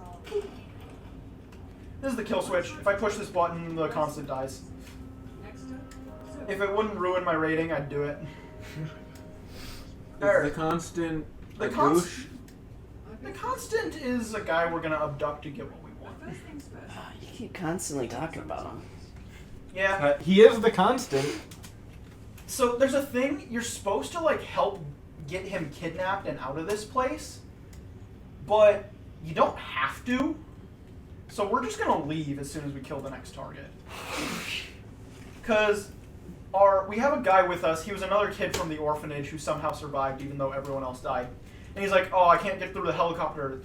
This is the kill switch. If I push this button, the constant dies. If it wouldn't ruin my rating, I'd do it. The constant. The a const- douche? The constant is a guy we're gonna abduct to get what we want. You keep constantly talking about him. Yeah. He is the constant. So there's a thing, you're supposed to like help get him kidnapped and out of this place, but you don't have to. So we're just gonna leave as soon as we kill the next target. Cause we have a guy with us, he was another kid from the orphanage who somehow survived even though everyone else died. And he's like, oh, I can't get through the helicopter,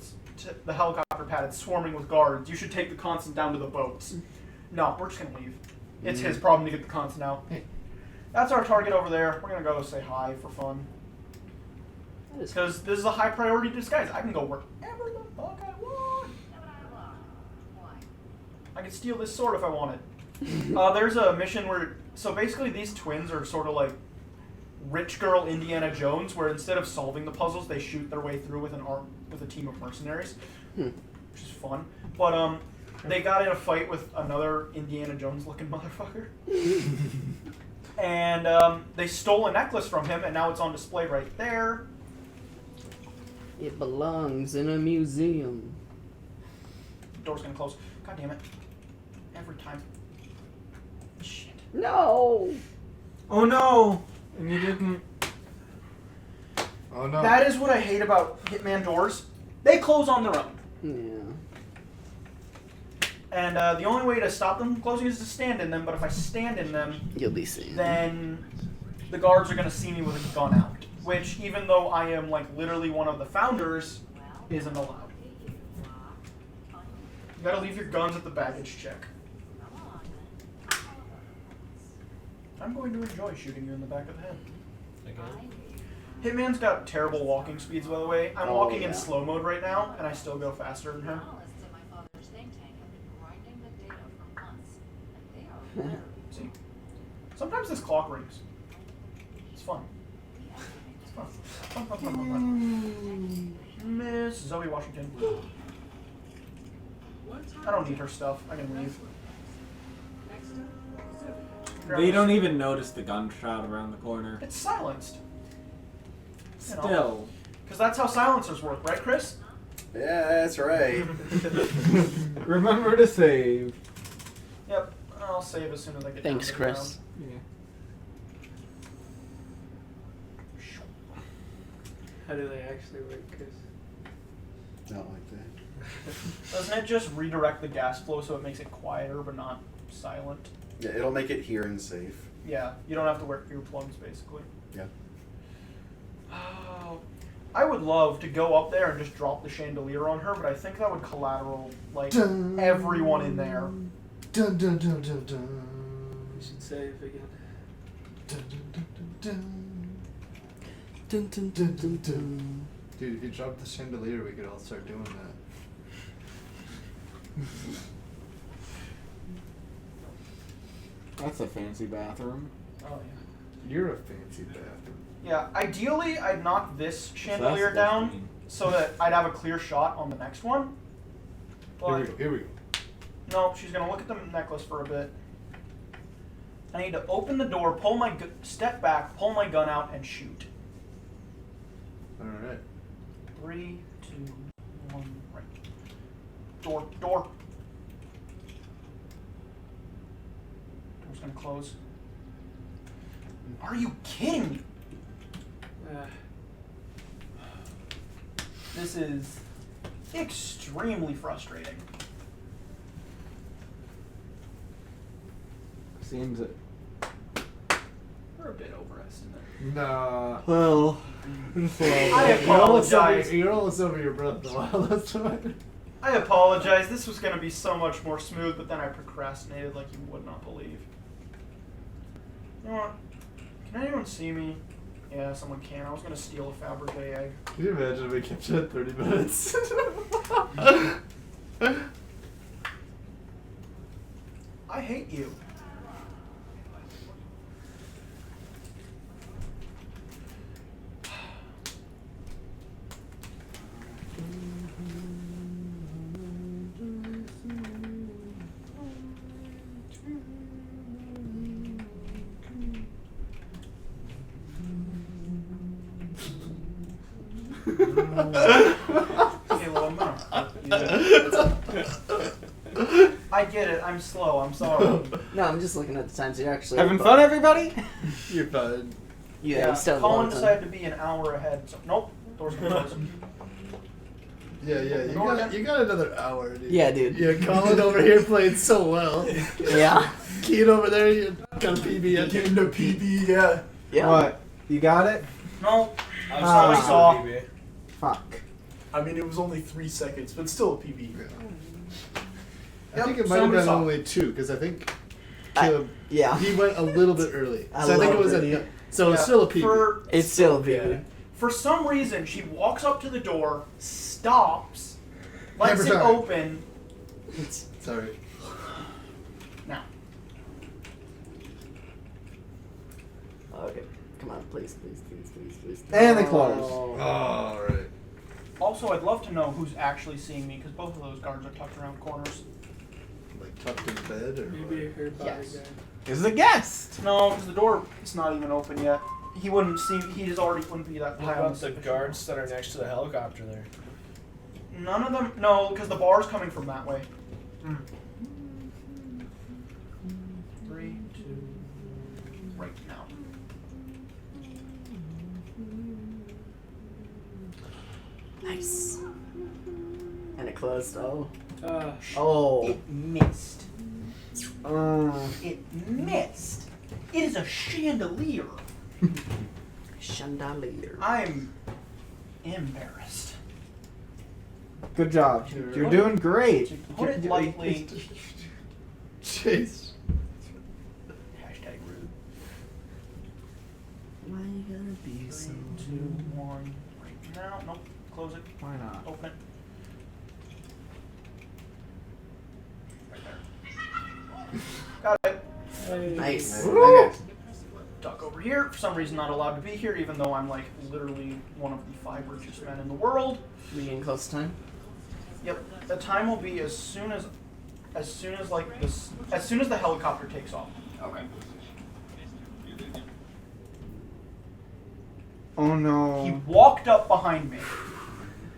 the helicopter pad, it's swarming with guards. You should take the constant down to the boats. No, we're just gonna leave. It's his problem to get the constant out. That's our target over there. We're gonna go say hi for fun. That is Because this is a high priority disguise. I can go wherever the fuck I want. I could steal this sword if I wanted. There's a mission where So basically, these twins are sort of like rich girl Indiana Jones, where instead of solving the puzzles, they shoot their way through with a team of mercenaries, which is fun. But they got in a fight with another Indiana Jones looking motherfucker, and they stole a necklace from him, and now it's on display right there. It belongs in a museum. Door's gonna close. God damn it! Every time. Shit. No. Oh no! And you didn't. Oh no. That is what I hate about Hitman doors. They close on their own. Yeah. And the only way to stop them closing is to stand in them, but if I stand in them, You'll be seen. then the guards are going to see me with a gun out. Which, even though I am, like, literally one of the founders, isn't allowed. You gotta leave your guns at the baggage check. I'm going to enjoy shooting you in the back of the head. Again. Hitman's got terrible walking speeds, by the way. I'm Oh, walking yeah. in slow mode right now, and I still go faster than her. Analysts at my father's think tank have been grinding the data for months, and they are very See? Sometimes this clock rings. It's fun. It's fun. Fun, fun, fun, fun, fun. Miss Zoe Washington. I don't need her stuff. I can leave. They don't even notice the gunshot around the corner. It's silenced. You know. Still. Because that's how silencers work, right, Chris? Yeah, that's right. Remember to save. Yep. I'll save as soon as I get Thanks, down to the Chris. Yeah. How do they actually work, Chris? Not like that. Doesn't it just redirect the gas flow so it makes it quieter but not silent? Yeah, it'll make it hearing safe. Yeah, you don't have to wear earplugs, basically. Yeah. Oh, I would love to go up there and just drop the chandelier on her, but I think that would collateral, like, everyone in there. Dun dun dun dun dun. We should save again. Dun dun dun Dun, dun, dun dun dun. Dude, if you drop the chandelier, we could all start doing that. That's a fancy bathroom. Oh, yeah. You're a fancy bathroom. Yeah, ideally, I'd knock this So chandelier that's down what you mean. so that I'd have a clear shot on the next one. Here we But go. Here we go. no, she's gonna look at the necklace for a bit. I need to open the door, pull my step back, pull my gun out, and shoot. All right. 3, 2, 1, right. Door. Door's gonna close. Are you kidding me? This is extremely frustrating. Seems it. We're a bit overestimated. Nah. Well, I apologize. You're almost over your breath a while. That's fine. I apologize. This was going to be so much more smooth, but then I procrastinated like you would not believe. You know what? Can anyone see me? Yeah, someone can. I was going to steal a Fabergé egg. Can you imagine if we kept you at 30 minutes? I hate you. Okay, well, I'm gonna. I get it. I'm slow. I'm sorry. No, I'm just looking at the times you're actually Having fun, everybody? You're fine. Yeah, you still have a Colin long time. decided to be an hour ahead. So nope. Doors closed. Yeah, you got another hour, dude. Yeah, dude. Yeah, Colin over here played so well. Yeah. Keen over there, you got a PB. I came to PB, yeah. Yeah. What? You got it? No. I'm Ah. sorry, Saw. PB. Fuck. I mean, it was only 3 seconds, but still a PB. I think it might have somebody been saw. only 2, because I think I- Caleb, yeah. he went a little bit early. A So I think it little was bit, a, so it's Yeah, still a PB. It's still a PB. Yeah. For some reason, she walks up to the door, stops, lets Hammer it time. open. Sorry. Now. Okay. Come on, please, please, please, please, please. And they close. Alright. Also, I'd love to know who's actually seeing me because both of those guards are tucked around corners. Like tucked in bed or Maybe what? her bodyguard. Yes. Is a guest. No, because the door is not even open yet. He wouldn't see. He just already wouldn't be that What high on about the suspicion. guards that are next to the helicopter there? None of them. No, because the bar's coming from that way. 3, 2, right now. Nice. And it closed. Oh. Oh. Oh. It missed. It missed. It is a chandelier. Chandelier. I'm embarrassed. Good job. You're Put doing great. Put it lightly. Chase. Hashtag rude. Why you gotta be so 3, 2, 1. Right now. Nope. Close it. Why not? Open it. Right there. Got it. nice? Woo! Duck over here. For some reason, not allowed to be here, even though I'm like literally one of the 5 richest men in the world. We getting close to time? Yep. The time will be as soon as like this, as soon as the helicopter takes off. Okay. Oh He no. walked up behind me.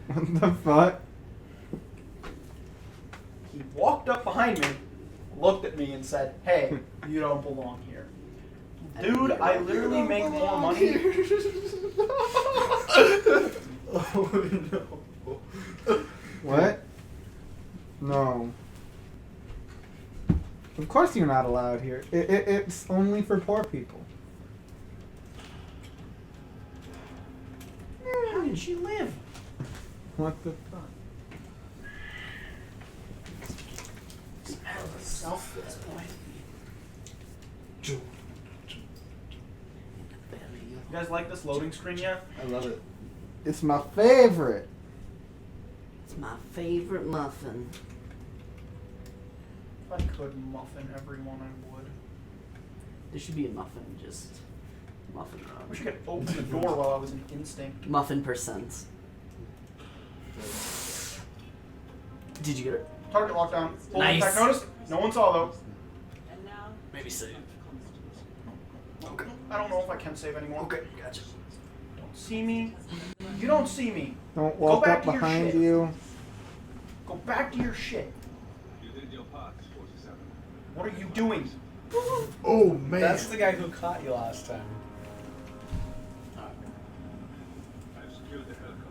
What the fuck? He walked up behind me, looked at me, and said, "Hey, you don't belong here." Dude, I literally make more money. Oh no. What? No. Of course you're not allowed here. It's only for poor people. How did she live? What the fuck? Smell the self at this point. You guys like this loading screen yet? I love it. It's my favorite. It's my favorite muffin. If I could muffin everyone, I would. There should be a muffin, just muffin. I wish I could open the door while I was in instinct. Muffin percent. Did you get it? Target lockdown. Full Nice. impact notice. No one saw though. And now, Maybe save. Okay. I don't know if I can save anyone. Okay, gotcha. Don't see me. You don't see me. Don't walk back up to your behind shit. you. Go back to your shit. What are you doing? Oh man. That's the guy who caught you last time. I've secured the helicopter.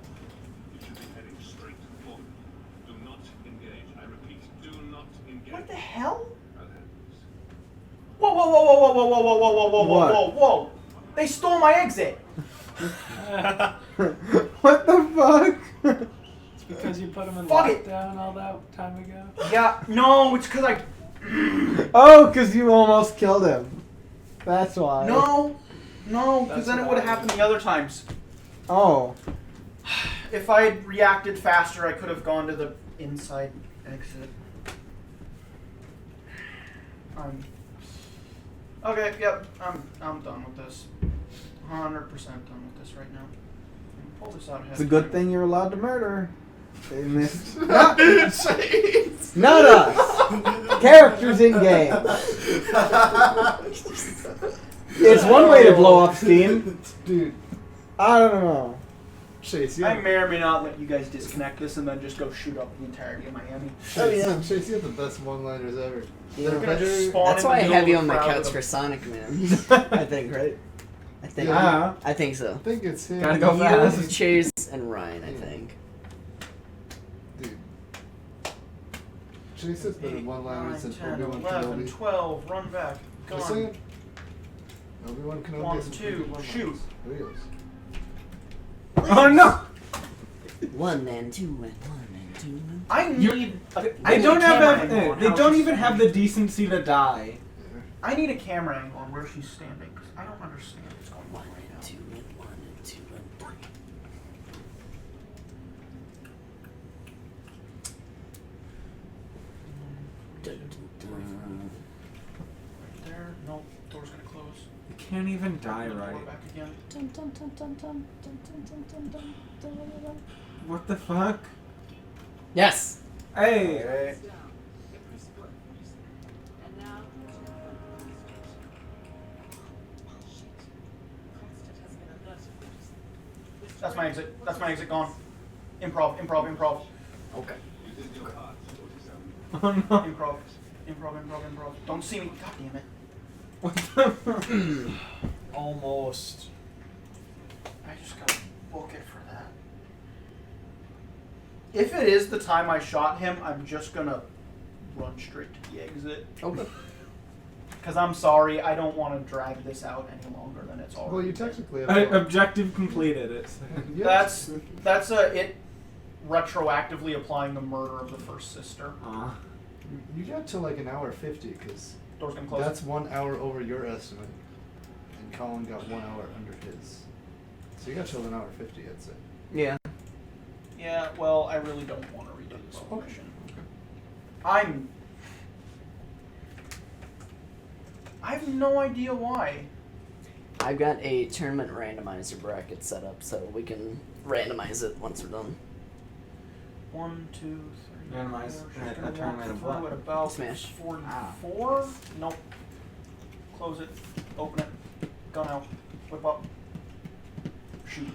You should be heading straight for them. Do not engage. I repeat, do not engage. What the hell? I'll handle this. Whoa, whoa, whoa, whoa, whoa, whoa, whoa, whoa, whoa, whoa, What? whoa, whoa! They stole my exit. What the fuck? It's because you put him in Fuck it. lockdown all that time ago. Yeah, no, it's because I. Oh, because you almost killed him. That's why. No, because That's then it what would have I happened the other times. Oh. If I had reacted faster, I could have gone to the inside exit. Okay, yep, I'm done with this. 100% done with this right now. Pull this out ahead. It's a good thing you're allowed to murder. They missed. Not Not us. Characters in game. It's one way to blow off steam. Dude, I don't know. Chase, you I have, may or may not let you guys disconnect this and then just go shoot up the entirety of Miami. Chase, you have the best one-liners ever. They're They're gonna better. spawn That's in why I the middle have of you the on my crowd couch with for a- Sonic Man. I think, right? I think. Yeah. I think so. I think it's him. Gotta go You, fast. Chase, and Ryan. I think. Dude. Chase has better 8, one-liners 9, than 10, Obi-Wan 11, Kenobi. 12, run back. Just Gone. saying. Obi-Wan Kenobi 1, has some pretty 2, good one-liners. shoot. Here he goes. Oh no. 1 and 2 and 1 and 2 and. I need a, I They need don't a camera have angle that. on They how don't she's even have the decency to die. I need a camera angle on where she's standing because I don't understand what's going 1 on right and now. 2 and 1 and 2 and 3. Dun, dun, dun. Right there. Nope. Door's gonna close. can't even die Door right. back again. Dun, dun, dun, dun, dun, dun, dun, dun, dun, dun, dun, dun, dun. What the fuck? Yes. Hey! Alright. And now, That's my exit. That's my exit gone. Improv, improv, improv. Okay. You did your part, 47. Oh no. Improv. Improv, improv, improv. Don't see me. God damn it. What the fuck? Almost. I just gotta book it for that. If it is the time I shot him, I'm just gonna run straight to the exit. Okay. Because I'm sorry, I don't want to drag this out any longer than it's already. Well, you technically have Objective completed. It's. Yeah. That's it retroactively applying the murder of the first sister. You got to like an hour 50 because Door's gonna close. that's 1 hour over your estimate, and Colin got 1 hour under his. So you got till an hour 50, I'd say. Yeah. Yeah, well, I really don't want to redo this whole Okay. mission. I have no idea why. I've got a tournament randomizer bracket set up so we can randomize it once we're done. 1, 2, 3. Randomize four. a She's gonna tournament walk of through what? at about Smash. 44. Nope. Close it. Open it. Gun out. Whip up. Shoot.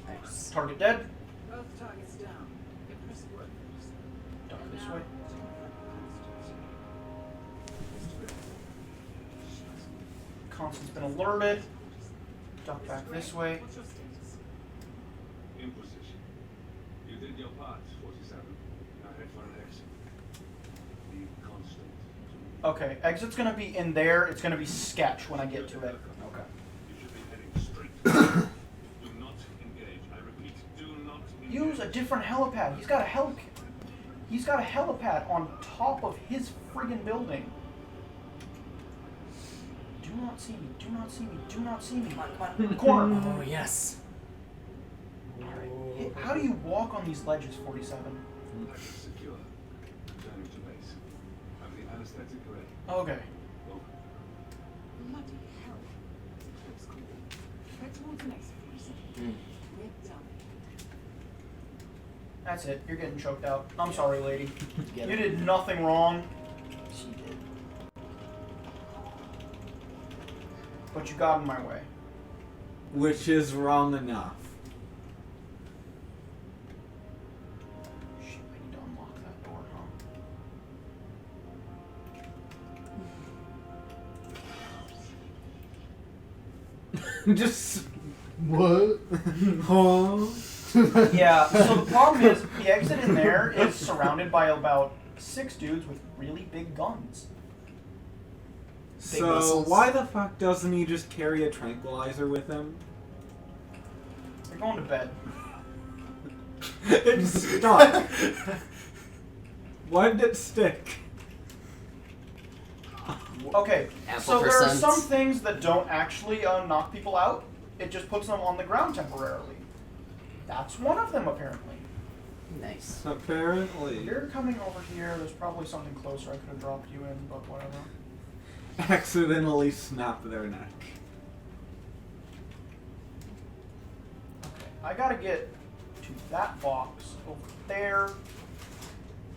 Nice. Target dead. both targets down. Impressive work. Duck And this now, way. to confirm Constance. Constant's been alerted. Duck back this way. What's your status? In position. You did your part, 47. Now head for an exit. Be constant. Okay, exit's gonna be in there. It's gonna be sketch when I get to it. Okay. You should be heading straight. Do not engage. I repeat, do not engage. Use a different helipad. He's got a helipad on top of his friggin' building. Do not see me. Do not see me. Do not see me. Come on. Corner. Oh yes. Alright. How do you walk on these ledges, 47? Exit secure. Returning to base. Have the anesthetic ready. Okay. Over. Bloody hell. Looks cool. Head towards the exit for a second. We're done. That's it. You're getting choked out. I'm sorry, lady. Get You it. did nothing wrong. She did. But you got in my way. Which is wrong enough. Shit, I need to unlock that door, huh? Just. What? Huh? Yeah, so the problem is, the exit in there is surrounded by about 6 dudes with really big guns. So missiles. why the fuck doesn't he just carry a tranquilizer with him? They're going to bed. It stuck. Why did it stick? Okay, Apple so there are percent. some things that don't actually knock people out. It just puts them on the ground temporarily. That's one of them, apparently. Nice. Apparently. You're coming over here. There's probably something closer I could have dropped you in, but whatever. Accidentally snap their neck. Okay, I gotta get to that box over there.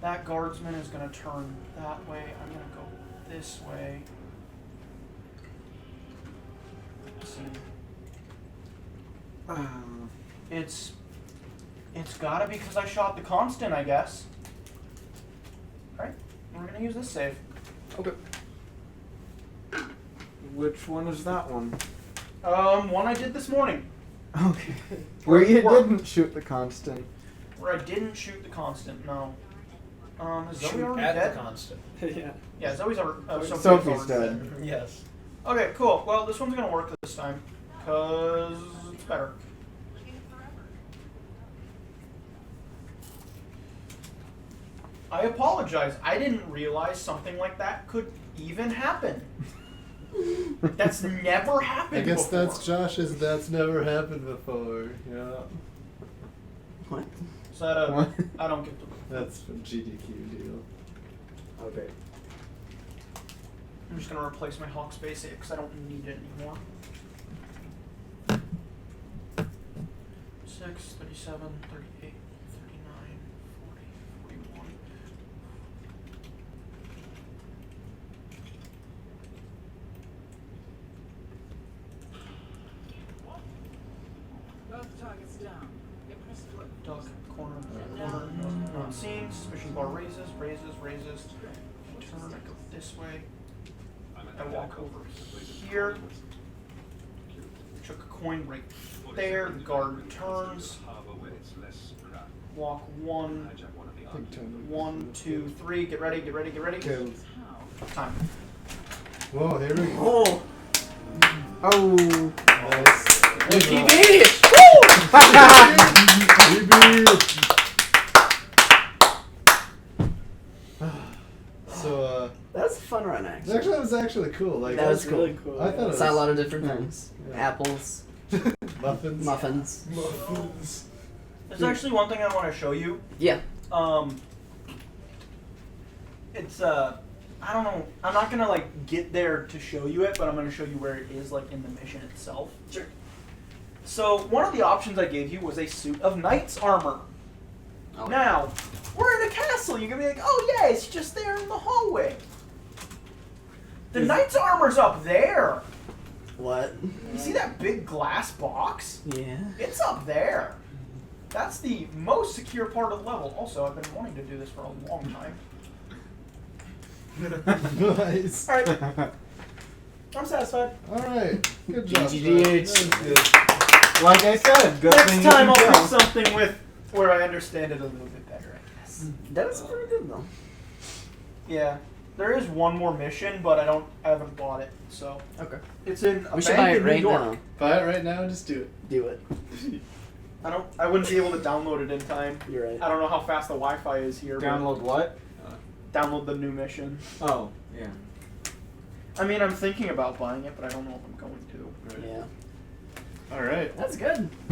That guardsman is gonna turn that way. I'm gonna go this way. Let's see. It's gotta be because I shot the constant, I guess. Alright, we're gonna use this save. Okay. Which one is that one? One I did this morning, Okay. Where you Work. didn't shoot the constant. where I didn't shoot the constant, no. Is Zoe Shoot already at dead? the constant. Yeah. Yeah, Zoe's already Sophie's already dead. Yes. Okay, cool. Well, this one's gonna work this time, cause it's better. I apologize. I didn't realize something like that could even happen. That's never happened I guess before. that's Josh's. That's never happened before. Yeah. What? Is that a? What? I don't get the. That's a GDQ deal. Okay. I'm just gonna replace my Hawks basic because I don't need it anymore. 6, 37, 38, 39, 40, 41. Both targets down. Impressive work. Duck, corner, not seen. Suspicion bar raises. Turn, I go this way. I walk over here. Chuck a coin right there. The guard turns. Walk 1, 1, 2, 3. Get ready. Killed. Time. Whoa, here we go. Oh! Oh. Nice. BGDH! So, That was a fun run, actually. that was actually cool. Like, That was really cool. cool. I thought it Saw a was lot of different Yeah. things. Yeah. Apples, muffins. muffins. Muffins. There's actually one thing I want to show you. Yeah. It's I don't know. I'm not gonna like get there to show you it, but I'm gonna show you where it is like in the mission itself. Sure. So one of the options I gave you was a suit of knight's armor. Oh. Now we're in a castle. You're gonna be like, oh yeah, it's just there in the hallway. The knight's armor's up there. What? You see that big glass box? Yeah. It's up there. That's the most secure part of the level. Also, I've been wanting to do this for a long time. Nice. All right, I'm satisfied. All right. Good job. BGDH. Sean. That was good. Like I said, good Next thing time you I'll can pick tell. something with where I understand it a little bit better, I guess. That was pretty good, though. Yeah, there is one more mission, but I haven't bought it, so Okay. it's in a We should bank buy it in New right York. now. Buy it right now and just do it. Do it. I wouldn't be able to download it in time. You're right. I don't know how fast the Wi-Fi is here. but Download what? Download the new mission. Oh, yeah. I mean, I'm thinking about buying it, but I don't know if I'm going to. Yeah. All right. That's good.